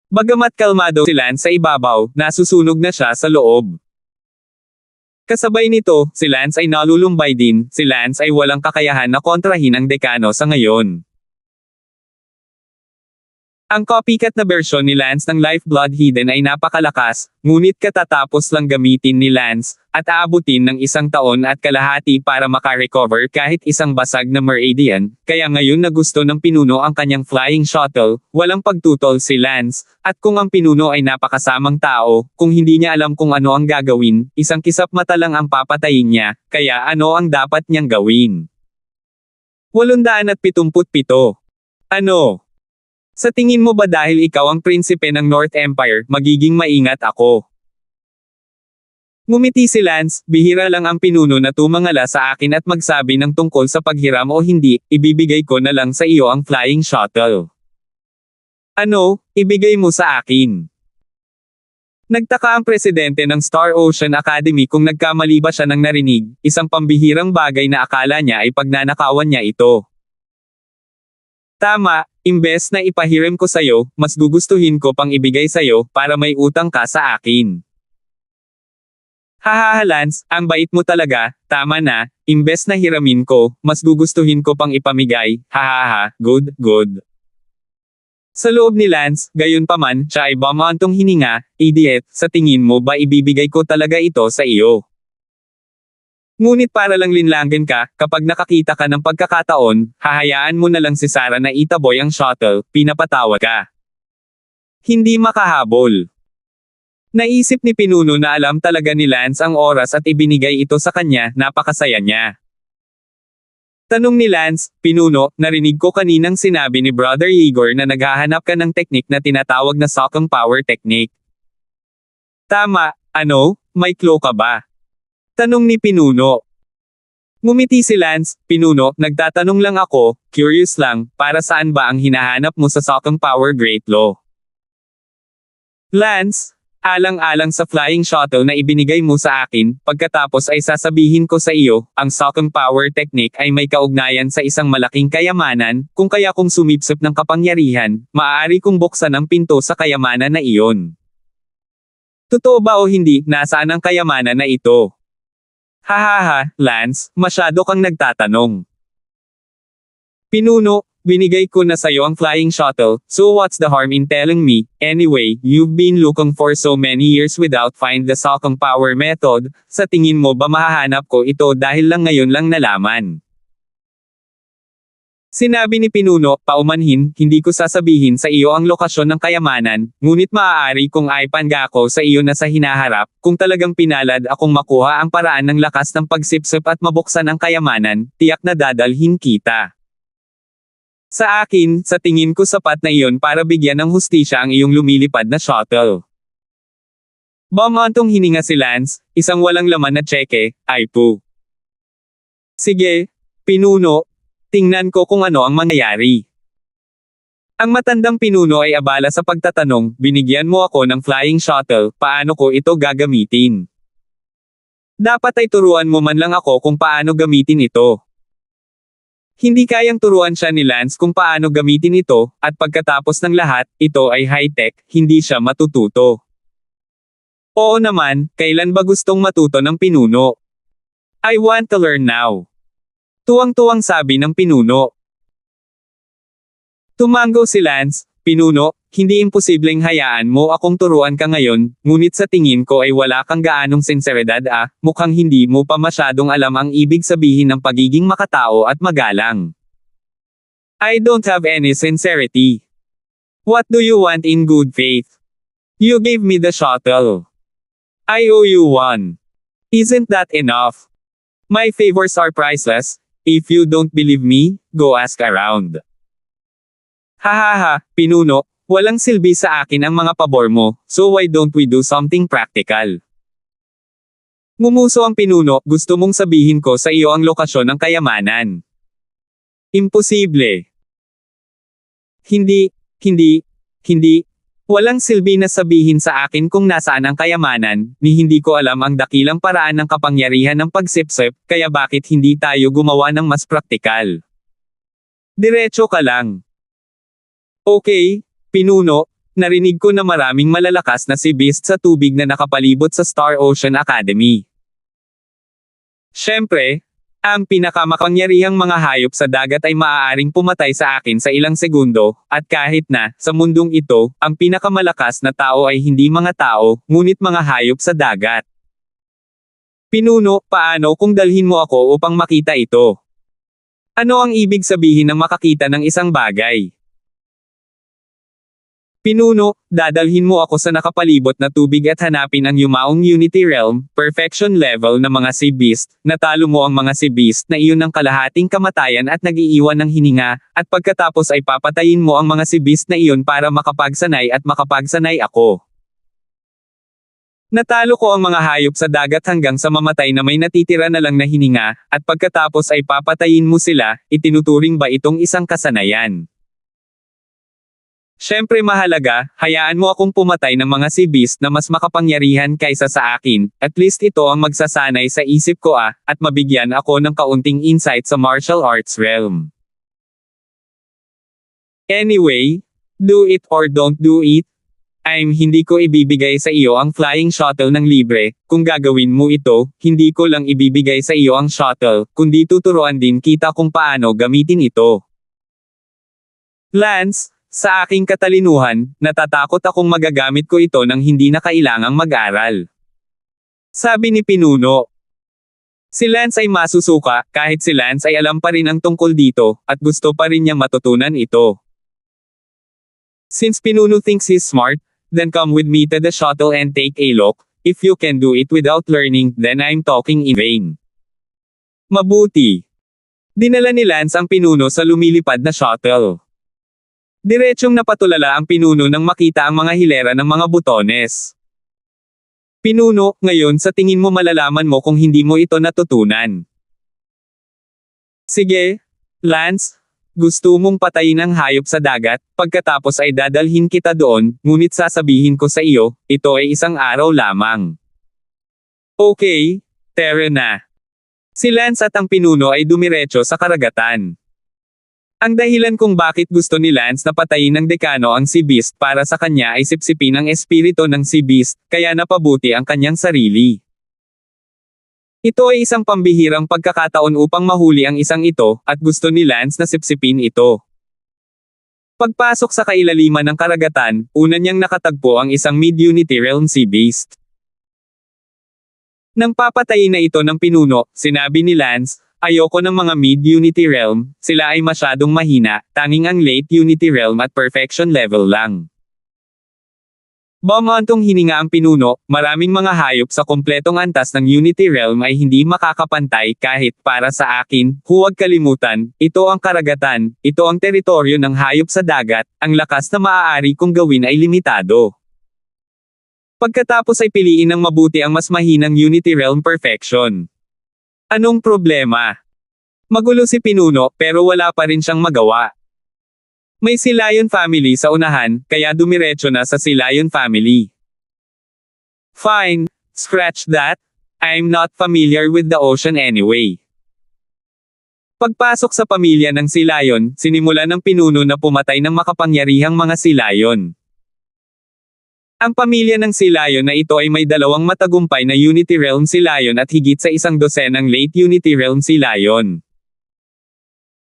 Bagamat kalmado si Lance sa ibabaw, nasusunog na siya sa loob. Kasabay nito, si Lance ay nalulumbay din, si Lance ay walang kakayahan na kontrahin ang dekano sa ngayon. Ang copycat na bersyon ni Lance ng Lifeblood Hidden ay napakalakas, ngunit katatapos lang gamitin ni Lance, at aabutin ng 1 taon at kalahati para makarecover kahit isang basag na Meridian, kaya ngayon na gusto ng pinuno ang kanyang flying shuttle, walang pagtutol si Lance, at kung ang pinuno ay napakasamang tao, kung hindi niya alam kung ano ang gagawin, isang kisap mata lang ang papatayin niya, kaya ano ang dapat niyang gawin? 877. Ano? Sa tingin mo ba dahil ikaw ang prinsipe ng North Empire, magiging maingat ako? Ngumiti si Lance, bihira lang ang pinuno na tumangala sa akin at magsabi ng tungkol sa paghiram o hindi, ibibigay ko na lang sa iyo ang flying shuttle. Ano, ibigay mo sa akin? Nagtaka ang presidente ng Star Ocean Academy kung nagkamali ba siya ng narinig, isang pambihirang bagay na akala niya ay pagnanakawan niya ito. Tama, imbes na ipahiram ko sayo, mas gugustuhin ko pang ibigay sayo, para may utang ka sa akin. Hahaha Lance, ang bait mo talaga, tama na, imbes na hiramin ko, mas gugustuhin ko pang ipamigay, hahaha, good, good. Sa loob ni Lance, gayon pa man, siya ay bumantong hininga, idiot, sa tingin mo ba ibibigay ko talaga ito sa iyo? Ngunit para lang linlangan ka, kapag nakakita ka ng pagkakataon, hahayaan mo na lang si Sarah na itaboy ang shuttle, pinapatawag ka. Hindi makahabol. Naisip ni Pinuno na alam talaga ni Lance ang oras at ibinigay ito sa kanya, napakasaya niya. Tanong ni Lance, Pinuno, narinig ko kaninang sinabi ni Brother Igor na naghahanap ka ng teknik na tinatawag na Socking Power Technique. Tama, ano, may clue ka ba? Tanong ni Pinuno. Ngumiti si Lance, Pinuno, nagtatanong lang ako, curious lang, para saan ba ang hinahanap mo sa Socking Power Great Law? Lance, alang-alang sa flying shuttle na ibinigay mo sa akin, pagkatapos ay sasabihin ko sa iyo, ang Socking Power Technique ay may kaugnayan sa isang malaking kayamanan, kung kaya kung sumipsip ng kapangyarihan, maaari kong buksan ang pinto sa kayamanan na iyon. Totoo ba o hindi, nasaan ang kayamanan na ito? Hahaha, Lance, masyado kang nagtatanong. Pinuno, binigay ko na sayo ang flying shuttle, so what's the harm in telling me? Anyway, you've been looking for so many years without find the Socking Power method, sa tingin mo ba mahahanap ko ito dahil lang ngayon lang nalaman? Sinabi ni Pinuno, paumanhin, hindi ko sasabihin sa iyo ang lokasyon ng kayamanan, ngunit maaari kung aipanga ko sa iyo na sa hinaharap, kung talagang pinalad akong makuha ang paraan ng lakas ng pagsipsip at mabuksan ang kayamanan, tiyak na dadalhin kita. Sa akin, sa tingin ko sapat na iyon para bigyan ng hustisya ang iyong lumilipad na shuttle. Bumantong hininga si Lance, isang walang laman na tseke, ay po. Sige, Pinuno, tingnan ko kung ano ang mangyayari. Ang matandang pinuno ay abala sa pagtatanong, binigyan mo ako ng flying shuttle, paano ko ito gagamitin? Dapat ay turuan mo man lang ako kung paano gamitin ito. Hindi kayang turuan siya ni Lance kung paano gamitin ito, at pagkatapos ng lahat, ito ay high-tech, hindi siya matututo. Oo naman, kailan ba gustong matuto ng pinuno? I want to learn now. Tuwang-tuwang sabi ng pinuno. Tumango si Lance, Pinuno, hindi imposibleng hayaan mo akong turuan ka ngayon, ngunit sa tingin ko ay wala kang gaanong sinseridad mukhang hindi mo pa masyadong alam ang ibig sabihin ng pagiging makatao at magalang. I don't have any sincerity. What do you want in good faith? You gave me the shuttle. I owe you one. Isn't that enough? My favors are priceless. If you don't believe me, go ask around. Hahaha, Pinuno, walang silbi sa akin ang mga pabor mo, so why don't we do something practical? Ngumuso ang Pinuno, gusto mong sabihin ko sa iyo ang lokasyon ng kayamanan. Imposible. Hindi. Walang silbi na sabihin sa akin kung nasaan ang kayamanan, ni hindi ko alam ang dakilang paraan ng kapangyarihan ng pagsipsip, kaya bakit hindi tayo gumawa ng mas praktikal? Diretso ka lang. Okay, Pinuno, narinig ko na maraming malalakas na sea beast sa tubig na nakapalibot sa Star Ocean Academy. Siyempre, ang pinakamakapangyarihang mga hayop sa dagat ay maaaring pumatay sa akin sa ilang segundo, at kahit na, sa mundong ito, ang pinakamalakas na tao ay hindi mga tao, ngunit mga hayop sa dagat. Pinuno, paano kung dalhin mo ako upang makita ito? Ano ang ibig sabihin ng makakita ng isang bagay? Pinuno, dadalhin mo ako sa nakapalibot na tubig at hanapin ang yumaong Unity Realm, perfection level na mga sea beast, natalo mo ang mga sea beast na iyon ng kalahating kamatayan at nag-iiwan ng hininga, at pagkatapos ay papatayin mo ang mga sea beast na iyon para makapagsanay at makapagsanay ako. Natalo ko ang mga hayop sa dagat hanggang sa mamatay na may natitira na lang na hininga, at pagkatapos ay papatayin mo sila, itinuturing ba itong isang kasanayan? Siyempre mahalaga, hayaan mo akong pumatay ng mga sea beast na mas makapangyarihan kaysa sa akin, at least ito ang magsasanay sa isip ko at mabigyan ako ng kaunting insight sa martial arts realm. Anyway, do it or don't do it. Hindi ko ibibigay sa iyo ang flying shuttle ng libre, kung gagawin mo ito, hindi ko lang ibibigay sa iyo ang shuttle, kundi tuturuan din kita kung paano gamitin ito. Lance, sa aking katalinuhan, natatakot akong magagamit ko ito nang hindi na kailangang mag-aral. Sabi ni Pinuno. Si Lance ay masusuka, kahit si Lance ay alam pa rin ang tungkol dito, at gusto pa rin niyang matutunan ito. Since Pinuno thinks he's smart, then come with me to the shuttle and take a look. If you can do it without learning, then I'm talking in vain. Mabuti. Dinala ni Lance ang Pinuno sa lumilipad na shuttle. Diretsong napatulala ang Pinuno nang makita ang mga hilera ng mga butones. Pinuno, ngayon sa tingin mo malalaman mo kung hindi mo ito natutunan. Sige, Lance, gusto mong patayin ang hayop sa dagat, pagkatapos ay dadalhin kita doon, ngunit sasabihin ko sa iyo, ito ay isang araw lamang. Okay, tara na. Si Lance at ang Pinuno ay dumiretso sa karagatan. Ang dahilan kung bakit gusto ni Lance na patayin ng dekano ang sea beast para sa kanya ay sipsipin ang espiritu ng sea beast, kaya napabuti ang kanyang sarili. Ito ay isang pambihirang pagkakataon upang mahuli ang isang ito, at gusto ni Lance na sipsipin ito. Pagpasok sa kailaliman ng karagatan, una niyang nakatagpo ang isang mid-Unity Realm sea beast. Nang papatayin na ito ng Pinuno, sinabi ni Lance, ayoko ng mga mid-Unity Realm, sila ay masyadong mahina, tanging ang late Unity Realm at perfection level lang. Bumantong hininga ang Pinuno, maraming mga hayop sa kompletong antas ng Unity Realm ay hindi makakapantay kahit para sa akin, huwag kalimutan, ito ang karagatan, ito ang teritoryo ng hayop sa dagat, ang lakas na maaari kong gawin ay limitado. Pagkatapos ay piliin ng mabuti ang mas mahinang Unity Realm perfection. Anong problema? Magulo si Pinuno pero wala pa rin siyang magawa. May Sea Lion family sa unahan, kaya dumiretso na sa Sea Lion family. Fine, scratch that. I'm not familiar with the ocean anyway. Pagpasok sa pamilya ng Sea Lion, sinimulan ng Pinuno na pumatay ng makapangyarihang mga Sea Lion. Ang pamilya ng Sea Lion na ito ay may dalawang matagumpay na Unity Realm Sea Lion at higit sa isang dosenang late Unity Realm Sea Lion.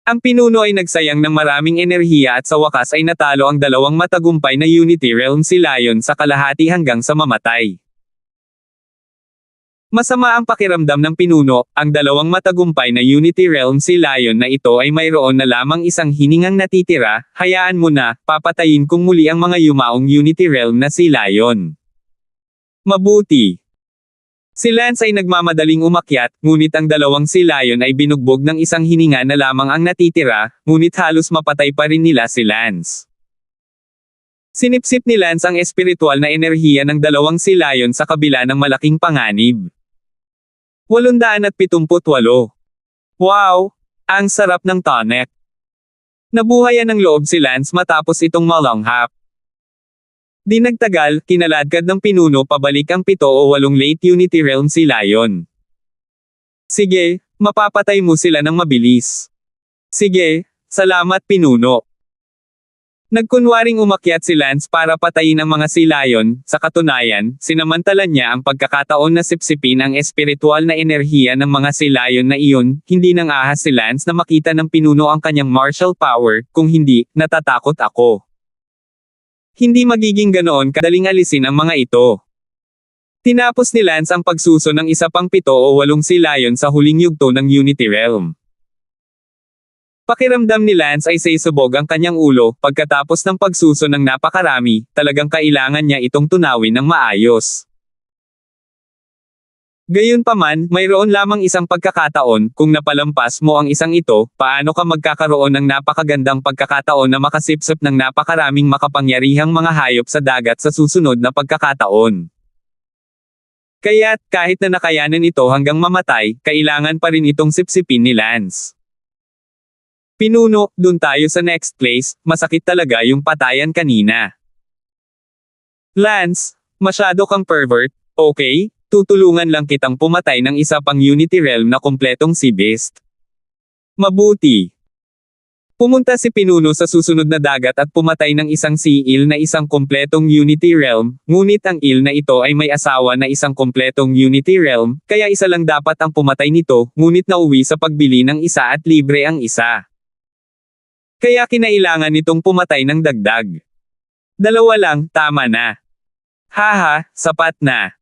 Ang Pinuno ay nagsayang ng maraming enerhiya at sa wakas ay natalo ang dalawang matagumpay na Unity Realm Sea Lion sa kalahati hanggang sa mamatay. Masama ang pakiramdam ng Pinuno, ang dalawang matagumpay na Unity Realm Sea Lion na ito ay mayroon na lamang isang hiningang natitira, hayaan mo na, papatayin kong muli ang mga yumaong Unity Realm na Sea Lion. Mabuti. Si Lance ay nagmamadaling umakyat, ngunit ang dalawang Sea Lion ay binugbog ng isang hininga na lamang ang natitira, ngunit halos mapatay pa rin nila si Lance. Sinipsip ni Lance ang espiritual na enerhiya ng dalawang Sea Lion sa kabila ng malaking panganib. 878. Wow! Ang sarap ng tonic. Nabuhayan ng loob si Lance matapos itong malanghap. Di nagtagal, kinaladkad ng Pinuno pabalik ang 7 o 8 late Unity Realm Sea Lion. Sige, mapapatay mo sila ng mabilis. Sige, salamat Pinuno. Nagkunwaring umakyat si Lance para patayin ang mga silayon, sa katunayan, sinamantala niya ang pagkakataon na sipsipin ang espiritual na enerhiya ng mga silayon na iyon, hindi nang ahas si Lance na makita ng pinuno ang kanyang martial power, kung hindi, natatakot ako. Hindi magiging ganoon kadaling alisin ang mga ito. Tinapos ni Lance ang pagsuso ng isa pang 7 o 8 silayon sa huling yugto ng Unity Realm. Pakiramdam ni Lance ay sasabog ang kanyang ulo, pagkatapos ng pagsuso ng napakarami, talagang kailangan niya itong tunawin ng maayos. Gayunpaman, mayroon lamang isang pagkakataon, kung napalampas mo ang isang ito, paano ka magkakaroon ng napakagandang pagkakataon na makasipsip ng napakaraming makapangyarihang mga hayop sa dagat sa susunod na pagkakataon. Kaya't, kahit na nakayanan ito hanggang mamatay, kailangan pa rin itong sipsipin ni Lance. Pinuno, dun tayo sa next place, masakit talaga yung patayan kanina. Lance, masyado kang pervert, okay? Tutulungan lang kitang pumatay ng isa pang Unity Realm na kumpletong Sea Beast. Mabuti. Pumunta si Pinuno sa susunod na dagat at pumatay ng isang sea eel na isang kumpletong Unity Realm, ngunit ang eel na ito ay may asawa na isang kumpletong Unity Realm, kaya isa lang dapat ang pumatay nito, ngunit nauwi sa pagbili ng isa at libre ang isa. Kaya kinailangan nitong pumatay ng dagdag. 2 lang, tama na. Haha, sapat na.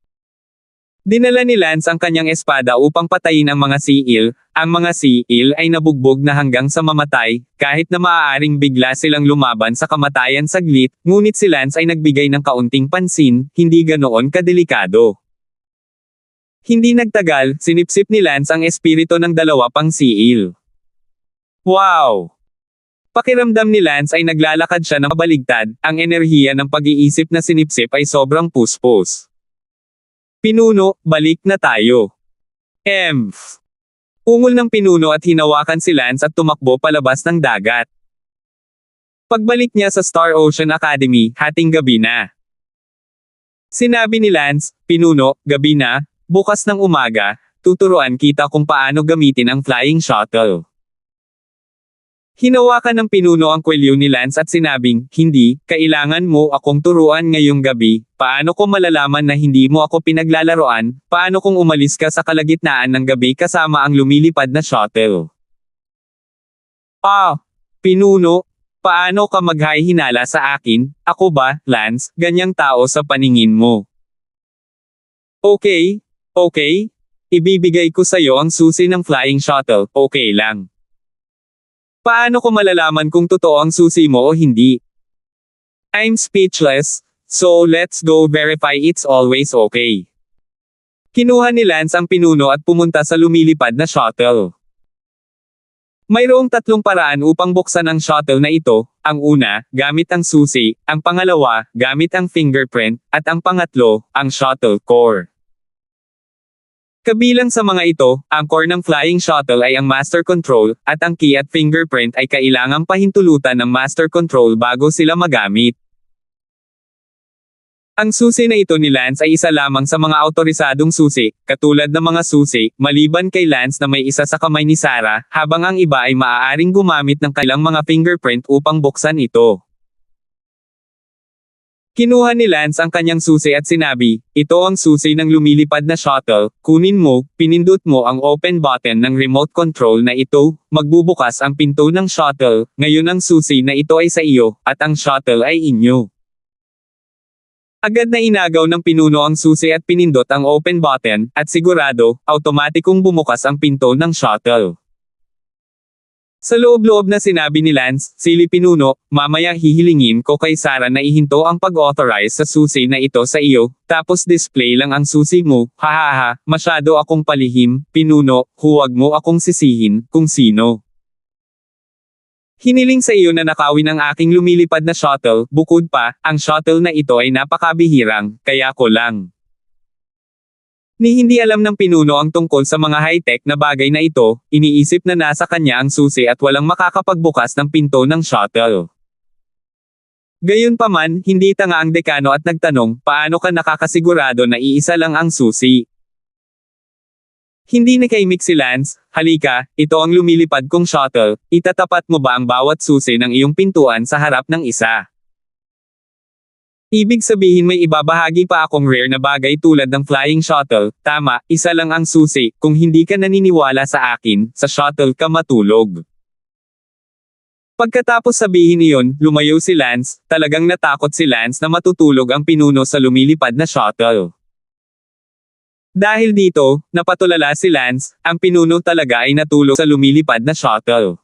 Dinala ni Lance ang kanyang espada upang patayin ang mga sea eel. Ang mga sea eel ay nabugbog na hanggang sa mamatay, kahit na maaaring bigla silang lumaban sa kamatayan saglit, ngunit si Lance ay nagbigay ng kaunting pansin, hindi ganoon kadelikado. Hindi nagtagal, sinipsip ni Lance ang espiritu ng 2 pang sea eel. Wow! Pakiramdam ni Lance ay naglalakad siya ng mabaligtad, ang enerhiya ng pag-iisip na sinipsip ay sobrang puspos. Pinuno, balik na tayo. Ungol ng pinuno at hinawakan si Lance at tumakbo palabas ng dagat. Pagbalik niya sa Star Ocean Academy, hating gabi na. Sinabi ni Lance, Pinuno, gabi na, bukas ng umaga, tuturuan kita kung paano gamitin ang flying shuttle. Hinawakan ng pinuno ang kwelyo ni Lance at sinabing, hindi, kailangan mo akong turuan ngayong gabi, paano ko malalaman na hindi mo ako pinaglalaroan, paano kung umalis ka sa kalagitnaan ng gabi kasama ang lumilipad na shuttle. Pinuno, paano ka maghahinala sa akin, ako ba, Lance, ganyang tao sa paningin mo? Okay, ibibigay ko sa'yo ang susi ng flying shuttle, okay lang. Paano ko malalaman kung totoo ang susi mo o hindi? I'm speechless, so let's go verify it's always okay. Kinuha ni Lance ang pinuno at pumunta sa lumilipad na shuttle. Mayroong 3 paraan upang buksan ang shuttle na ito, ang una, gamit ang susi, ang pangalawa, gamit ang fingerprint, at ang pangatlo, ang shuttle core. Kabilang sa mga ito, ang core ng flying shuttle ay ang master control, at ang key at fingerprint ay kailangang pahintulutan ng master control bago sila magamit. Ang susi na ito ni Lance ay isa lamang sa mga autorisadong susi, katulad ng mga susi, maliban kay Lance na may isa sa kamay ni Sarah, habang ang iba ay maaaring gumamit ng kanilang mga fingerprint upang buksan ito. Kinuha ni Lance ang kanyang susi at sinabi, ito ang susi ng lumilipad na shuttle, kunin mo, pinindot mo ang open button ng remote control na ito, magbubukas ang pinto ng shuttle, ngayon ang susi na ito ay sa iyo, at ang shuttle ay inyo. Agad na inagaw ng pinuno ang susi at pinindot ang open button, at sigurado, automatikong bumukas ang pinto ng shuttle. Sa loob-loob na sinabi ni Lance, Sili Pinuno, mamaya hihilingin ko kay Sarah na ihinto ang pag-authorize sa susi na ito sa iyo, tapos display lang ang susi mo, hahaha, masyado akong palihim, Pinuno, huwag mo akong sisihin, kung sino. Hiniling sa iyo na nakawin ang aking lumilipad na shuttle, bukod pa, ang shuttle na ito ay napakabihirang, kaya ko lang. Ni hindi alam ng pinuno ang tungkol sa mga high-tech na bagay na ito, iniisip na nasa kanya ang susi at walang makakapagbukas ng pinto ng shuttle. Gayunpaman, hindi tanga ang dekano at nagtanong, paano ka nakakasigurado na iisa lang ang susi? Hindi nakaimik si Lance. Halika, ito ang lumilipad kong shuttle. Itatapat mo ba ang bawat susi ng iyong pintuan sa harap ng isa? Ibig sabihin may ibabahagi pa akong rare na bagay tulad ng flying shuttle. Tama, isa lang ang susi. Kung hindi ka naniniwala sa akin, sa shuttle ka matulog. Pagkatapos sabihin iyon, lumayo si Lance. Talagang natakot si Lance na matutulog ang pinuno sa lumilipad na shuttle. Dahil dito, napatulala si Lance, ang pinuno talaga ay natulog sa lumilipad na shuttle.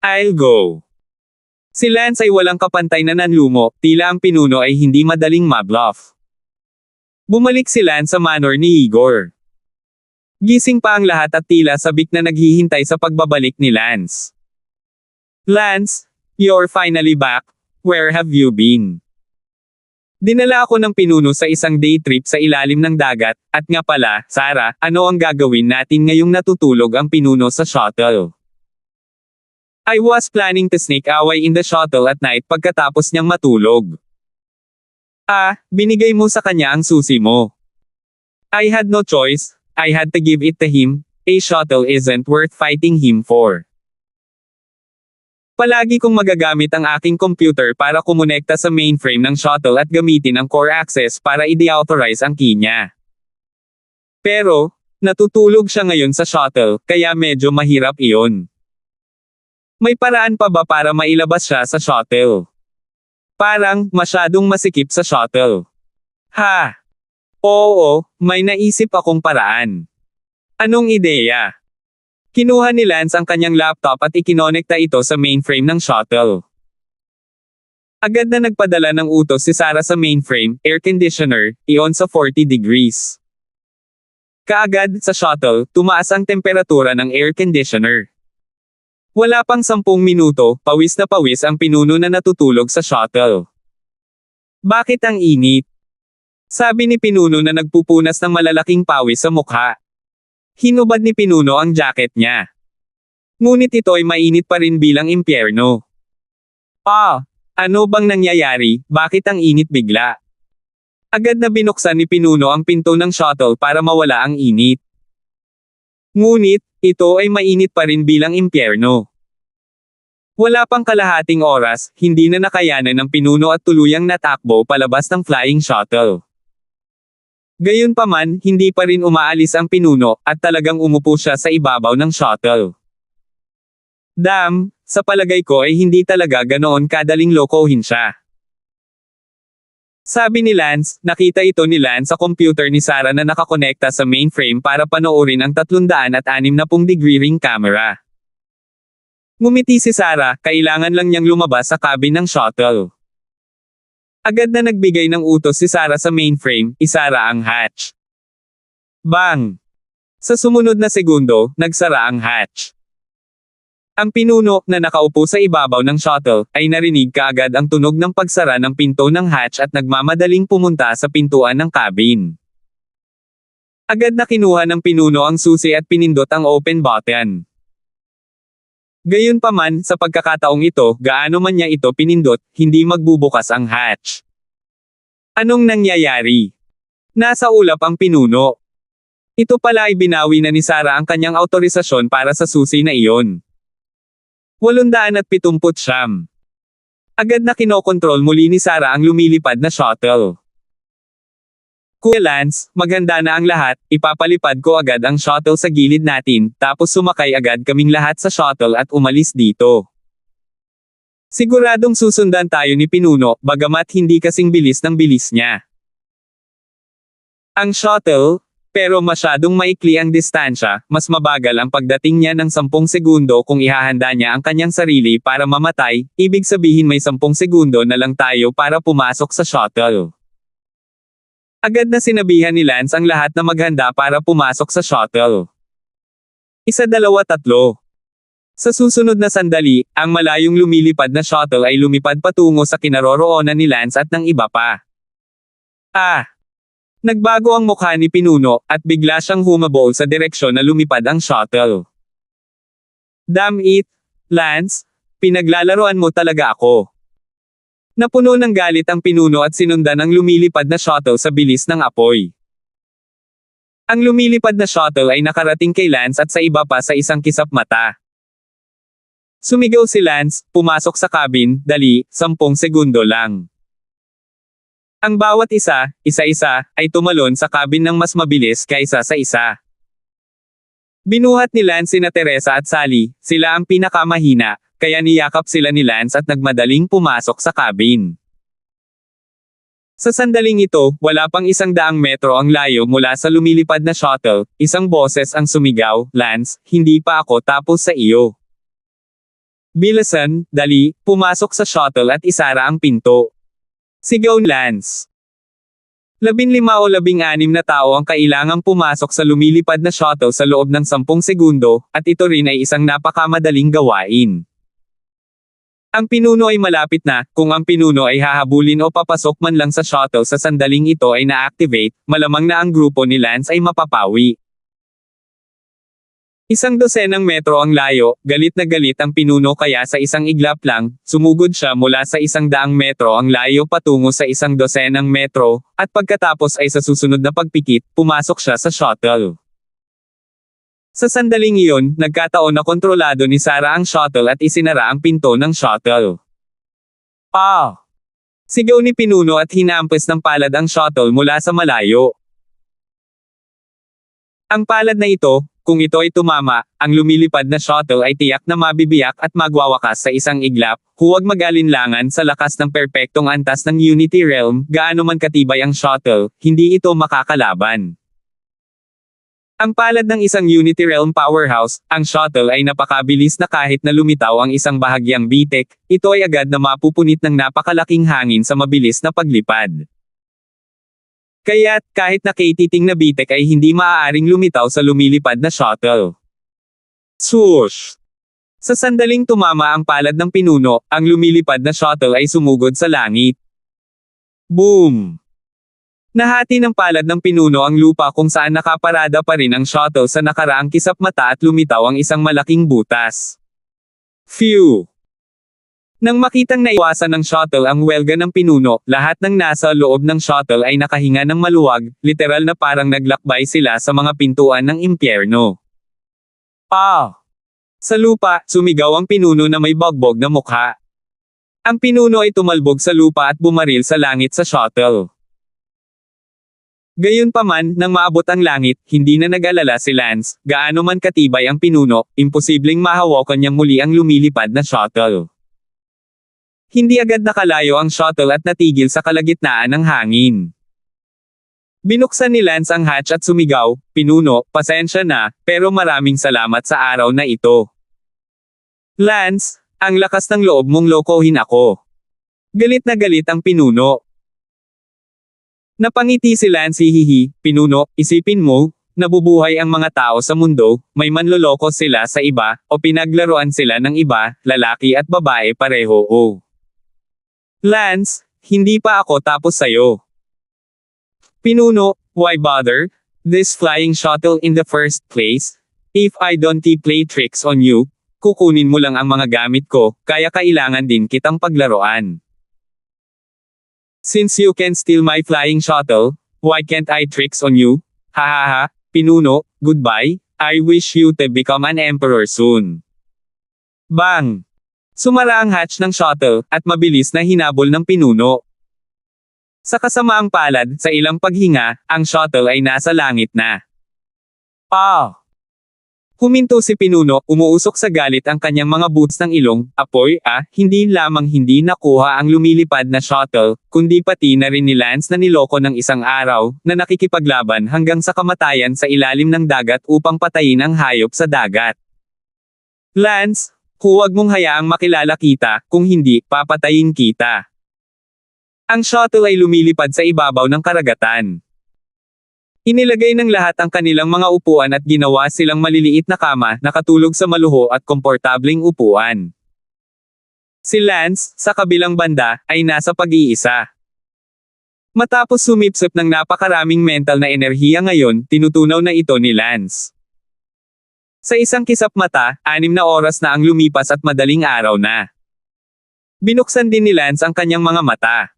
I'll go. Si Lance ay walang kapantay na nanlumo, tila ang pinuno ay hindi madaling mabluff. Bumalik si Lance sa manor ni Igor. Gising pa ang lahat at tila sabik na naghihintay sa pagbabalik ni Lance. Lance, you're finally back. Where have you been? Dinala ako ng pinuno sa isang day trip sa ilalim ng dagat, at nga pala, Sarah, ano ang gagawin natin ngayong natutulog ang pinuno sa shuttle? I was planning to sneak away in the shuttle at night pagkatapos niyang matulog. Binigay mo sa kanya ang susi mo. I had no choice, I had to give it to him. A shuttle isn't worth fighting him for. Palagi kong magagamit ang aking computer para kumonekta sa mainframe ng shuttle at gamitin ang core access para i-deauthorize ang key niya. Pero, natutulog siya ngayon sa shuttle, kaya medyo mahirap iyon. May paraan pa ba para mailabas siya sa shuttle? Parang, masyadong masikip sa shuttle. Oo, may naisip akong paraan. Anong ideya? Kinuha ni Lance ang kanyang laptop at ikinonekta ito sa mainframe ng shuttle. Agad na nagpadala ng utos si Sarah sa mainframe, air conditioner, i-on sa 40 degrees. Kaagad, sa shuttle, tumaas ang temperatura ng air conditioner. Wala pang 10 minuto, pawis na pawis ang pinuno na natutulog sa shuttle. Bakit ang init? Sabi ni pinuno na nagpupunas ng malalaking pawis sa mukha. Hinubad ni pinuno ang jacket niya. Ngunit ito ay mainit pa rin bilang impyerno. Ano bang nangyayari, bakit ang init bigla? Agad na binuksan ni pinuno ang pinto ng shuttle para mawala ang init. Ngunit, ito ay mainit pa rin bilang impyerno. Wala pang kalahating oras, hindi na nakayanan ng pinuno at tuluyang natakbo palabas ng flying shuttle. Gayunpaman, hindi pa rin umaalis ang pinuno, at talagang umupo siya sa ibabaw ng shuttle. Sa palagay ko ay hindi talaga ganoon kadaling lokohin siya. Sabi ni Lance, nakita ito ni Lance sa computer ni Sarah na nakakonekta sa mainframe para panoorin ang 360-degree ring camera. Ngumiti si Sarah, kailangan lang niyang lumabas sa cabin ng shuttle. Agad na nagbigay ng utos si Sarah sa mainframe, isara ang hatch. Bang! Sa sumunod na segundo, nagsara ang hatch. Ang pinuno, na nakaupo sa ibabaw ng shuttle, ay narinig kaagad ang tunog ng pagsara ng pinto ng hatch at nagmamadaling pumunta sa pintuan ng cabin. Agad na kinuha ng pinuno ang susi at pinindot ang open button. Gayunpaman, sa pagkakataong ito, gaano man niya ito pinindot, hindi magbubukas ang hatch. Anong nangyayari? Nasa ulap ang pinuno. Ito pala ay binawi na ni Sarah ang kanyang autorisasyon para sa susi na iyon. 879. Agad na kinokontrol muli ni Sarah ang lumilipad na shuttle. Kuya Lance, maghanda na ang lahat, ipapalipad ko agad ang shuttle sa gilid natin, tapos sumakay agad kaming lahat sa shuttle at umalis dito. Siguradong susundan tayo ni pinuno, bagamat hindi kasing bilis ng bilis niya. Ang shuttle, pero masyadong maikli ang distansya, mas mabagal ang pagdating niya ng 10 segundo kung ihahanda niya ang kanyang sarili para mamatay, ibig sabihin may 10 segundo na lang tayo para pumasok sa shuttle. Agad na sinabihan ni Lance ang lahat na maghanda para pumasok sa shuttle. 1, 2, 3. Sa susunod na sandali, ang malayong lumilipad na shuttle ay lumipad patungo sa kinaroroonan ni Lance at ng iba pa. Nagbago ang mukha ni pinuno, at bigla siyang humabol sa direksyon na lumipad ang shuttle. Damn it, Lance, pinaglalaroan mo talaga ako. Napuno ng galit ang pinuno at sinundan ang lumilipad na shuttle sa bilis ng apoy. Ang lumilipad na shuttle ay nakarating kay Lance at sa iba pa sa isang kisap mata. Sumigaw si Lance, pumasok sa cabin, dali, 10 segundo lang. Ang bawat isa-isa, ay tumalon sa cabin ng mas mabilis kaysa sa isa. Binuhat ni Lance sina Teresa at Sally, sila ang pinakamahina, kaya niyakap sila ni Lance at nagmadaling pumasok sa cabin. Sa sandaling ito, wala pang 100 metro ang layo mula sa lumilipad na shuttle, isang boses ang sumigaw, Lance, hindi pa ako tapos sa iyo. Bilisan, dali, pumasok sa shuttle at isara ang pinto. Sigaw ni Lance. 15 o 16 na tao ang kailangang pumasok sa lumilipad na shuttle sa loob ng 10 segundo, at ito rin ay isang napakamadaling gawain. Ang pinuno ay malapit na, kung ang pinuno ay hahabulin o papasok man lang sa shuttle sa sandaling ito ay na-activate, malamang na ang grupo ni Lance ay mapapawi. 100 metro ang layo, galit na galit ang pinuno kaya sa isang iglap lang, sumugod siya mula sa 100 metro ang layo patungo sa 100 metro, at pagkatapos ay sa susunod na pagpikit, pumasok siya sa shuttle. Sa sandaling iyon, nagkataon na kontrolado ni Sarah ang shuttle at isinara ang pinto ng shuttle. Sigaw ni pinuno at hinampas ng palad ang shuttle mula sa malayo. Ang palad na ito, kung ito ay tumama, ang lumilipad na shuttle ay tiyak na mabibiyak at magwawakas sa isang iglap, huwag mag-alinlangan sa lakas ng perpektong antas ng Unity Realm, gaano man katibay ang shuttle, hindi ito makakalaban. Ang palad ng isang Unity Realm powerhouse, ang shuttle ay napakabilis na kahit na lumitaw ang isang bahagyang bitek, ito ay agad na mapupunit ng napakalaking hangin sa mabilis na paglipad. Kaya't, kahit nakititing na bitek ay hindi maaaring lumitaw sa lumilipad na shuttle. Swoosh! Sa sandaling tumama ang palad ng pinuno, ang lumilipad na shuttle ay sumugod sa langit. Boom! Nahati ng palad ng pinuno ang lupa kung saan nakaparada pa rin ang shuttle sa nakaraang kisap mata at lumitaw ang isang malaking butas. Phew! Nang makitang naiwasan ng shuttle ang welga ng pinuno, lahat ng nasa loob ng shuttle ay nakahinga ng maluwag, literal na parang naglakbay sila sa mga pintuan ng impyerno. Sa lupa, sumigaw ang pinuno na may bagbog na mukha. Ang pinuno ay tumalbog sa lupa at bumaril sa langit sa shuttle. Gayunpaman, nang maabot ang langit, hindi na nag-alala si Lance, gaano man katibay ang pinuno, imposibleng mahawakan niyang muli ang lumilipad na shuttle. Hindi agad nakalayo ang shuttle at natigil sa kalagitnaan ng hangin. Binuksan ni Lance ang hatch at sumigaw, Pinuno, pasensya na, pero maraming salamat sa araw na ito. Lance, ang lakas ng loob mong lokohin ako. Galit na galit ang pinuno. Napangiti si Lance hihihi, Pinuno, isipin mo, nabubuhay ang mga tao sa mundo, may manloloko sila sa iba, o pinaglaruan sila ng iba, lalaki at babae pareho o. Lance, hindi pa ako tapos sayo. Pinuno, why bother? This flying shuttle in the first place? If I don't play tricks on you, kukunin mo lang ang mga gamit ko, kaya kailangan din kitang paglaruan. Since you can steal my flying shuttle, why can't I tricks on you? Hahaha, Pinuno, goodbye, I wish you to become an emperor soon. Bang! Sumara ang hatch ng shuttle, at mabilis na hinabol ng pinuno. Sa kasamaang palad, sa ilang paghinga, ang shuttle ay nasa langit na. Huminto si Pinuno, umuusok sa galit ang kanyang mga boots ng ilong, apoy, hindi lamang hindi nakuha ang lumilipad na shuttle, kundi pati na rin ni Lance na niloko ng isang araw, na nakikipaglaban hanggang sa kamatayan sa ilalim ng dagat upang patayin ang hayop sa dagat. Lance, huwag mong hayaang makilala kita, kung hindi, papatayin kita. Ang shuttle ay lumilipad sa ibabaw ng karagatan. Inilagay ng lahat ang kanilang mga upuan at ginawa silang maliliit na kama, nakatulog sa maluho at komportabling upuan. Si Lance, sa kabilang banda, ay nasa pag-iisa. Matapos sumipsip ng napakaraming mental na enerhiya ngayon, tinutunaw na ito ni Lance. Sa isang kisap mata, 6 na oras na ang lumipas at madaling araw na. Binuksan din ni Lance ang kanyang mga mata.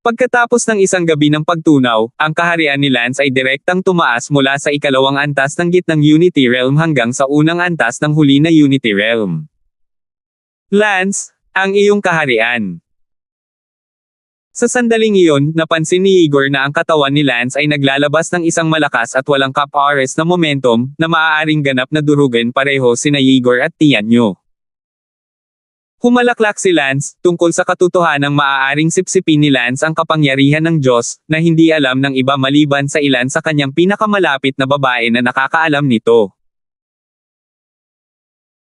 Pagkatapos ng isang gabi ng pagtunaw, ang kaharian ni Lance ay direktang tumaas mula sa ikalawang antas ng gitnang Unity Realm hanggang sa unang antas ng huli na Unity Realm. Lance, ang iyong kaharian. Sa sandaling iyon, napansin ni Igor na ang katawan ni Lance ay naglalabas ng isang malakas at walang kapares na momentum, na maaaring ganap na durugan pareho sina Igor at Tianyo. Humalaklak si Lance, tungkol sa katotohanang maaaring sipsipin ni Lance ang kapangyarihan ng Diyos, na hindi alam ng iba maliban sa ilan sa kanyang pinakamalapit na babae na nakakaalam nito.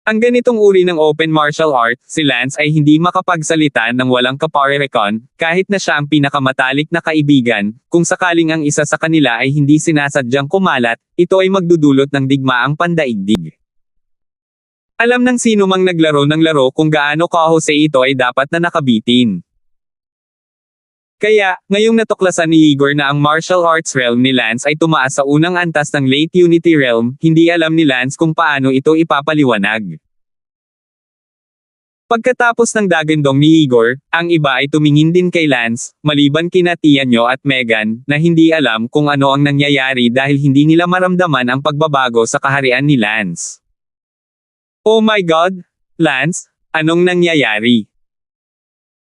Ang ganitong uri ng open martial art, si Lance ay hindi makapagsalita ng walang kaparerekon, kahit na siya ang pinakamatalik na kaibigan, kung sakaling ang isa sa kanila ay hindi sinasadyang kumalat, ito ay magdudulot ng digmaang pandaigdig. Alam ng sino mang naglaro ng laro kung gaano kahusay ito ay dapat na nakabitin. Kaya, ngayong natuklasan ni Igor na ang martial arts realm ni Lance ay tumaas sa unang antas ng late Unity Realm, hindi alam ni Lance kung paano ito ipapaliwanag. Pagkatapos ng dagandong ni Igor, ang iba ay tumingin din kay Lance, maliban kina Tianyo at Megan, na hindi alam kung ano ang nangyayari dahil hindi nila maramdaman ang pagbabago sa kaharian ni Lance. Oh my God! Lance, anong nangyayari?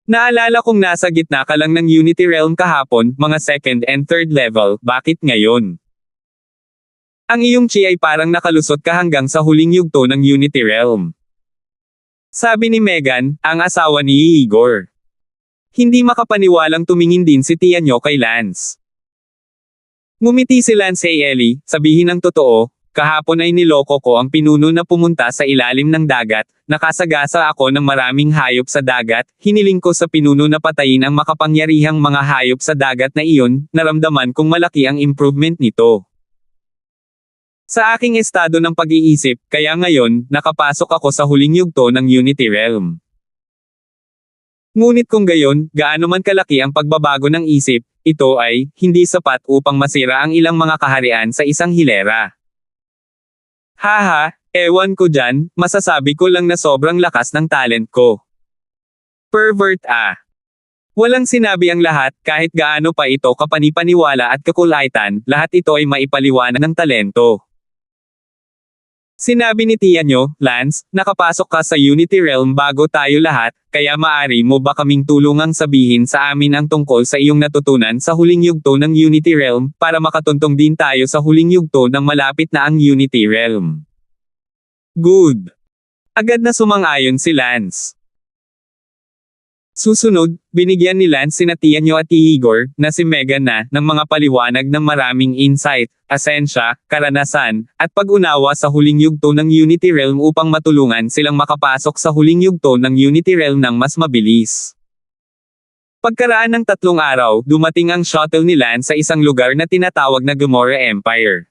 Naalala kong nasa gitna ka lang ng Unity Realm kahapon, mga second and third level, bakit ngayon? Ang iyong chi ay parang nakalusot ka hanggang sa huling yugto ng Unity Realm. Sabi ni Megan, ang asawa ni Igor. Hindi makapaniwalang tumingin din si Tianyo kay Lance. Ngumiti si Lance kay Ellie, sabihin ang totoo, kahapon ay niloko ko ang pinuno na pumunta sa ilalim ng dagat, nakasagasa ako ng maraming hayop sa dagat, hiniling ko sa pinuno na patayin ang makapangyarihang mga hayop sa dagat na iyon, naramdaman kong malaki ang improvement nito. Sa aking estado ng pag-iisip, kaya ngayon, nakapasok ako sa huling yugto ng Unity Realm. Ngunit kung gayon, gaano man kalaki ang pagbabago ng isip, ito ay, hindi sapat upang masira ang ilang mga kaharian sa isang hilera. Haha, ewan ko dyan, masasabi ko lang na sobrang lakas ng talent ko. Pervert ah. Walang sinabi ang lahat, kahit gaano pa ito kapanipaniwala at kakulaitan, lahat ito ay maipaliwanag ng talento. Sinabi ni Tianyo, Lance, nakapasok ka sa Unity Realm bago tayo lahat, kaya maari mo ba kaming tulungang sabihin sa amin ang tungkol sa iyong natutunan sa huling yugto ng Unity Realm, para makatuntong din tayo sa huling yugto ng malapit na ang Unity Realm. Good. Agad na sumang-ayon si Lance. Susunod, binigyan ni Lance sina Tianyo at Igor, na si Megan na, ng mga paliwanag ng maraming insight, asensya, karanasan, at pag-unawa sa huling yugto ng Unity Realm upang matulungan silang makapasok sa huling yugto ng Unity Realm ng mas mabilis. Pagkaraan ng 3 araw, dumating ang shuttle ni Lance sa isang lugar na tinatawag na Gamora Empire.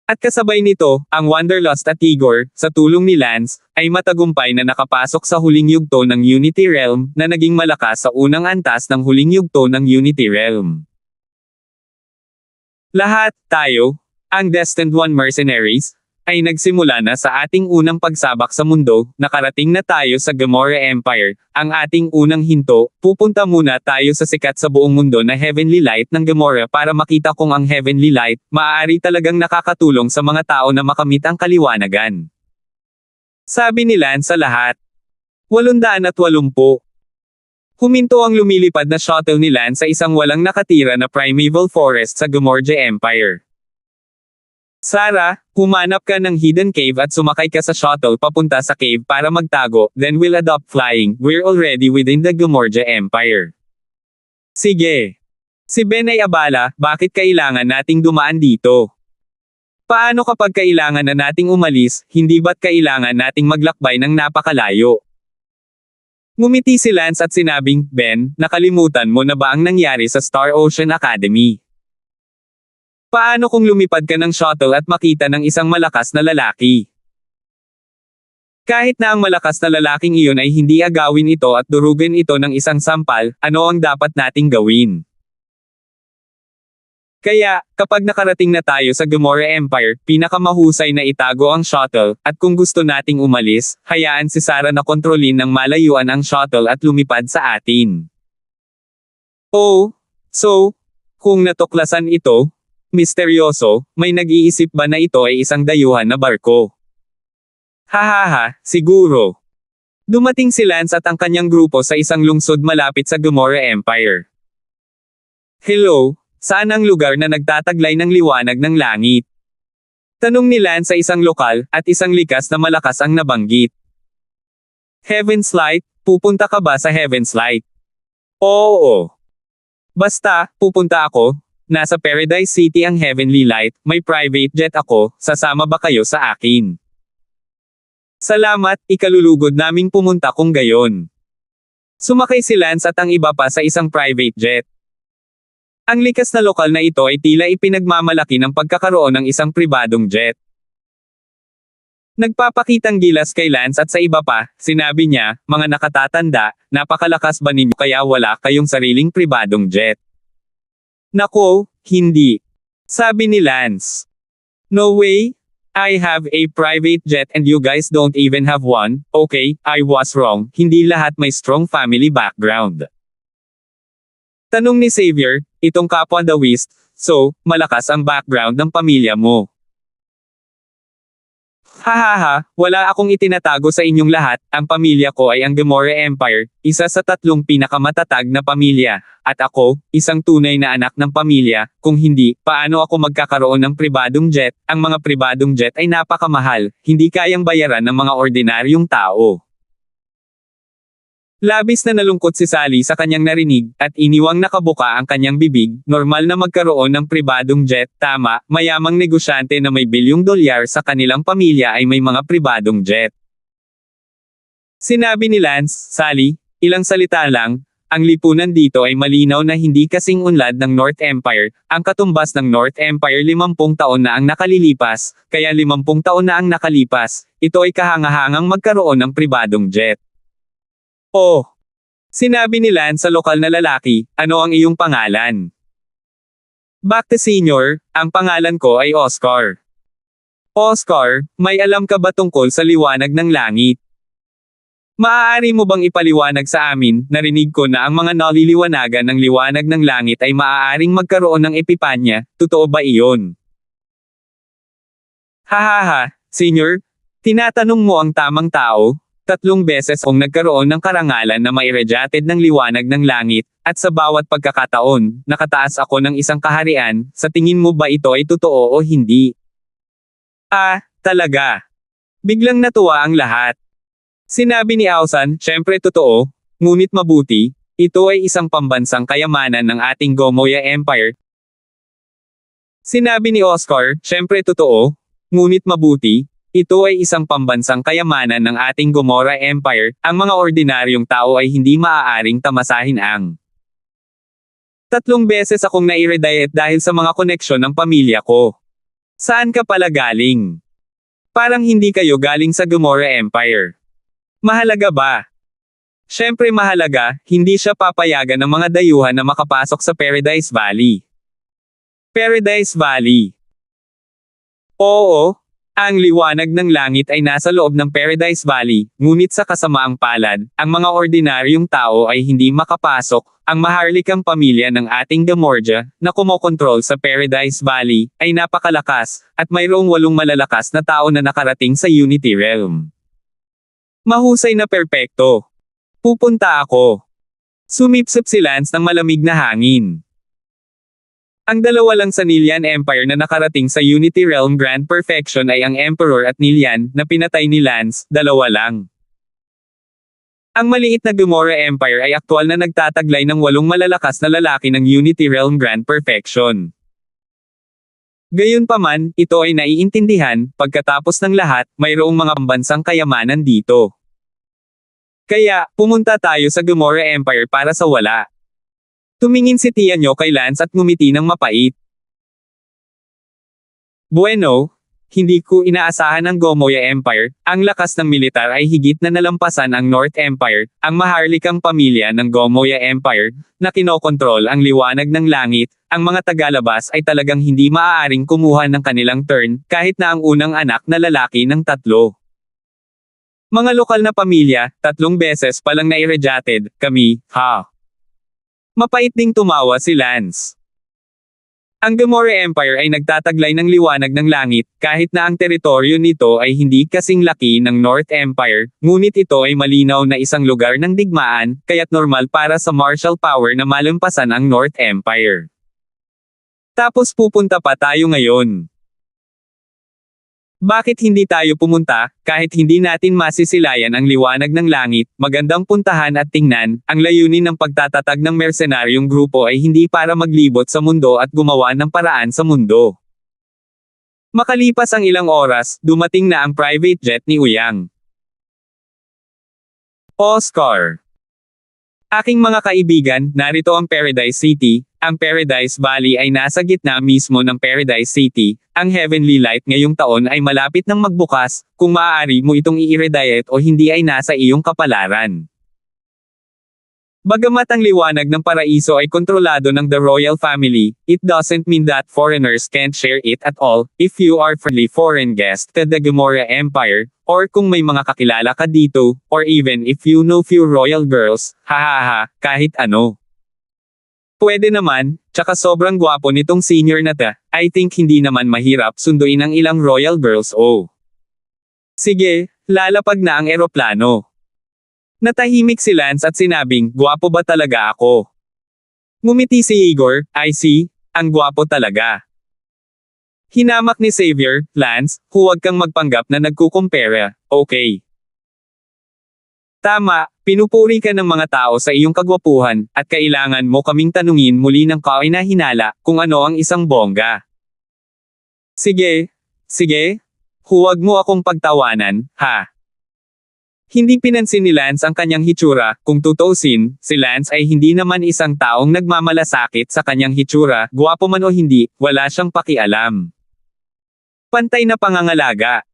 At kasabay nito, ang Wanderlust at Igor, sa tulong ni Lance, ay matagumpay na nakapasok sa huling yugto ng Unity Realm, na naging malakas sa unang antas ng huling yugto ng Unity Realm. Lahat, tayo, ang Destined One Mercenaries, ay nagsimula na sa ating unang pagsabak sa mundo, nakarating na tayo sa Gamora Empire, ang ating unang hinto, pupunta muna tayo sa sikat sa buong mundo na Heavenly Light ng Gamora para makita kung ang Heavenly Light, maaari talagang nakakatulong sa mga tao na makamit ang kaliwanagan. Sabi ni Lance sa lahat. 880. Huminto ang lumilipad na shuttle ni Lance sa isang walang nakatira na primeval forest sa Gamorja Empire. Sarah, humanap ka ng hidden cave at sumakay ka sa shuttle papunta sa cave para magtago, then we'll adopt flying, we're already within the Gamorja Empire. Sige. Si Ben ay abala, bakit kailangan nating dumaan dito? Paano kapag kailangan na nating umalis, hindi ba't kailangan nating maglakbay ng napakalayo? Ngumiti si Lance at sinabing, Ben, nakalimutan mo na ba ang nangyari sa Star Ocean Academy? Paano kung lumipad ka ng shuttle at makita ng isang malakas na lalaki? Kahit na ang malakas na lalaking iyon ay hindi agawin ito at durugin ito ng isang sampal, ano ang dapat nating gawin? Kaya, kapag nakarating na tayo sa Gamora Empire, pinakamahusay na itago ang shuttle, at kung gusto nating umalis, hayaan si Sarah na kontrolin ng malayuan ang shuttle at lumipad sa atin. Oh, so, kung natuklasan ito, misteryoso, may nag-iisip ba na ito ay isang dayuhan na barko? Hahaha, siguro. Dumating si Lance at ang kanyang grupo sa isang lungsod malapit sa Gomorrah Empire. Hello, saan ang lugar na nagtataglay ng liwanag ng langit? Tanong ni Lance sa isang lokal, at isang likas na malakas ang nabanggit. Heaven's Light, pupunta ka ba sa Heaven's Light? Oo. Basta, pupunta ako. Nasa Paradise City ang Heavenly Light, may private jet ako, sasama ba kayo sa akin? Salamat, ikalulugod naming pumunta kung gayon. Sumakay si Lance at ang iba pa sa isang private jet. Ang likas na lokal na ito ay tila ipinagmamalaki ng pagkakaroon ng isang pribadong jet. Nagpapakitang gilas kay Lance at sa iba pa, sinabi niya, mga nakatatanda, napakalakas ba ninyo kaya wala kayong sariling pribadong jet? Nako, hindi. Sabi ni Lance. No way. I have a private jet and you guys don't even have one. Okay, I was wrong, hindi lahat may strong family background. Tanong ni Xavier, itong kapwa dawist, so, malakas ang background ng pamilya mo. Hahaha, wala akong itinatago sa inyong lahat, ang pamilya ko ay ang Gomorrah Empire, isa sa 3 pinakamatatag na pamilya, at ako, isang tunay na anak ng pamilya, kung hindi, paano ako magkakaroon ng pribadong jet? Ang mga pribadong jet ay napakamahal, hindi kayang bayaran ng mga ordinaryong tao. Labis na nalungkot si Sally sa kanyang narinig, at iniwang nakabuka ang kanyang bibig, normal na magkaroon ng pribadong jet, tama, mayamang negosyante na may $1 sa kanilang pamilya ay may mga pribadong jet. Sinabi ni Lance, Sally, ilang salita lang, ang lipunan dito ay malinaw na hindi kasing unlad ng North Empire, ang katumbas ng North Empire 50 taon na ang nakalilipas, kaya 50 taon na ang nakalipas, ito ay kahangahangang magkaroon ng pribadong jet. Oh! Sinabi ni Lance sa lokal na lalaki, ano ang iyong pangalan? Back to senior, ang pangalan ko ay Oscar. Oscar, may alam ka ba tungkol sa liwanag ng langit? Maaari mo bang ipaliwanag sa amin, narinig ko na ang mga naliliwanagan ng liwanag ng langit ay maaaring magkaroon ng epipanya, totoo ba iyon? Hahaha, senior, tinatanong mo ang tamang tao. 3 beses akong nagkaroon ng karangalan na mairadiated ng liwanag ng langit, at sa bawat pagkakataon, nakataas ako ng isang kaharian, sa tingin mo ba ito ay totoo o hindi? Ah, talaga. Biglang natuwa ang lahat. Sinabi ni Ausan, syempre totoo, ngunit mabuti, ito ay isang pambansang kayamanan ng ating Gomorrah Empire. Sinabi ni Oscar, syempre totoo, ngunit mabuti, ito ay isang pambansang kayamanan ng ating Gomorrah Empire, ang mga ordinaryong tao ay hindi maaaring tamasahin ang 3 beses akong nairadiate dahil sa mga koneksyon ng pamilya ko. Saan ka pala galing? Parang hindi kayo galing sa Gomorrah Empire. Mahalaga ba? Syempre mahalaga, hindi siya papayagan ng mga dayuhan na makapasok sa Paradise Valley. Paradise Valley. Oo. Ang liwanag ng langit ay nasa loob ng Paradise Valley, ngunit sa kasamaang palad, ang mga ordinaryong tao ay hindi makapasok. Ang maharlikang pamilya ng ating Gomorrah, na kumokontrol sa Paradise Valley, ay napakalakas, at mayroong 8 malalakas na tao na nakarating sa Unity Realm. Mahusay na perpekto. Pupunta ako. Sumipsip si Lance ng malamig na hangin. Ang 2 lang sa Nillian Empire na nakarating sa Unity Realm Grand Perfection ay ang Emperor at Nillian, na pinatay ni Lance, 2 lang. Ang maliit na Gomorrah Empire ay aktwal na nagtataglay ng 8 malalakas na lalaki ng Unity Realm Grand Perfection. Gayunpaman, ito ay naiintindihan, pagkatapos ng lahat, mayroong mga pambansang kayamanan dito. Kaya, pumunta tayo sa Gomorrah Empire para sa wala. Tumingin si Tianyo kay Lance at ngumiti ng mapait. Bueno, hindi ko inaasahan ng Gomorrah Empire, ang lakas ng militar ay higit na nalampasan ang North Empire, ang maharlikang pamilya ng Gomorrah Empire, na kinokontrol ang liwanag ng langit, ang mga tagalabas ay talagang hindi maaaring kumuha ng kanilang turn, kahit na ang unang anak na lalaki ng 3. Mga lokal na pamilya, 3 beses palang nairadiated, kami, ha. Mapait ding tumawa si Lance. Ang Gamorre Empire ay nagtataglay ng liwanag ng langit, kahit na ang teritoryo nito ay hindi kasing laki ng North Empire, ngunit ito ay malinaw na isang lugar ng digmaan, kaya't normal para sa martial power na malampasan ang North Empire. Tapos pupunta pa tayo ngayon. Bakit hindi tayo pumunta, kahit hindi natin masisilayan ang liwanag ng langit, magandang puntahan at tingnan, ang layunin ng pagtatatag ng mersenaryong grupo ay hindi para maglibot sa mundo at gumawa ng paraan sa mundo. Makalipas ang ilang oras, dumating na ang private jet ni Uyang. Oscar. Aking mga kaibigan, narito ang Paradise City. Ang Paradise Valley ay nasa gitna mismo ng Paradise City. Ang Heavenly Light ngayong taon ay malapit nang magbukas, kung maaari mo itong i-irradiate o hindi ay nasa iyong kapalaran. Bagamat ang liwanag ng paraiso ay kontrolado ng the royal family, it doesn't mean that foreigners can't share it at all. If you are friendly foreign guest to the Gamorre Empire, or kung may mga kakilala ka dito, or even if you know few royal girls, hahaha, kahit ano. Pwede naman, tsaka sobrang gwapo nitong senior na ta, I think hindi naman mahirap sunduin ang ilang royal girls oh. Sige, lalapag na ang eroplano. Natahimik si Lance at sinabing, gwapo ba talaga ako? Ngumiti si Igor, I see, ang gwapo talaga. Hinamak ni Xavier, Lance, huwag kang magpanggap na nagkukumpara, okay? Tama, pinupuri ka ng mga tao sa iyong kagwapuhan, at kailangan mo kaming tanungin muli ng kainahinala, kung ano ang isang bongga. Sige, huwag mo akong pagtawanan, ha? Hindi pinansin ni Lance ang kanyang hitsura, kung tutuusin, si Lance ay hindi naman isang taong nagmamalasakit sa kanyang hitsura, gwapo man o hindi, wala siyang pakialam. Pantay na pangangalaga.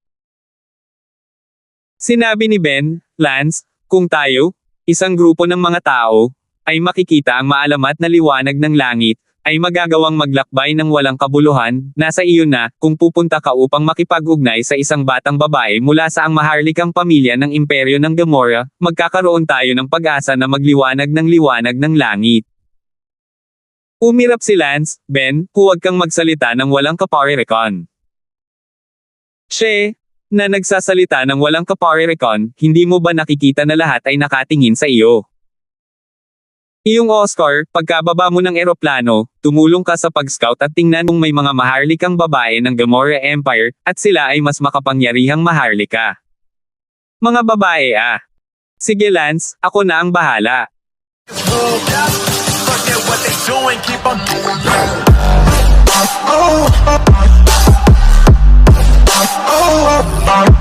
Sinabi ni Ben, Lance, kung tayo, isang grupo ng mga tao, ay makikita ang maalamat na liwanag ng langit, ay magagawang maglakbay ng walang kabuluhan, nasa iyo na, kung pupunta ka upang makipag-ugnay sa isang batang babae mula sa ang maharlikang pamilya ng imperyo ng Gamorre, magkakaroon tayo ng pag-asa na magliwanag ng liwanag ng langit. Umirap si Lance, Ben, huwag kang magsalita ng walang kaparerekon. She, na nagsasalita ng walang kaparerekon, hindi mo ba nakikita na lahat ay nakatingin sa iyo? Iyong Oscar, pagkababa mo ng eroplano, tumulong ka sa pag-scout at tingnan kung may mga maharlikang babae ng Gamorre Empire, at sila ay mas makapangyarihang maharlika. Mga babae ah. Sige Lance, ako na ang bahala. Oh,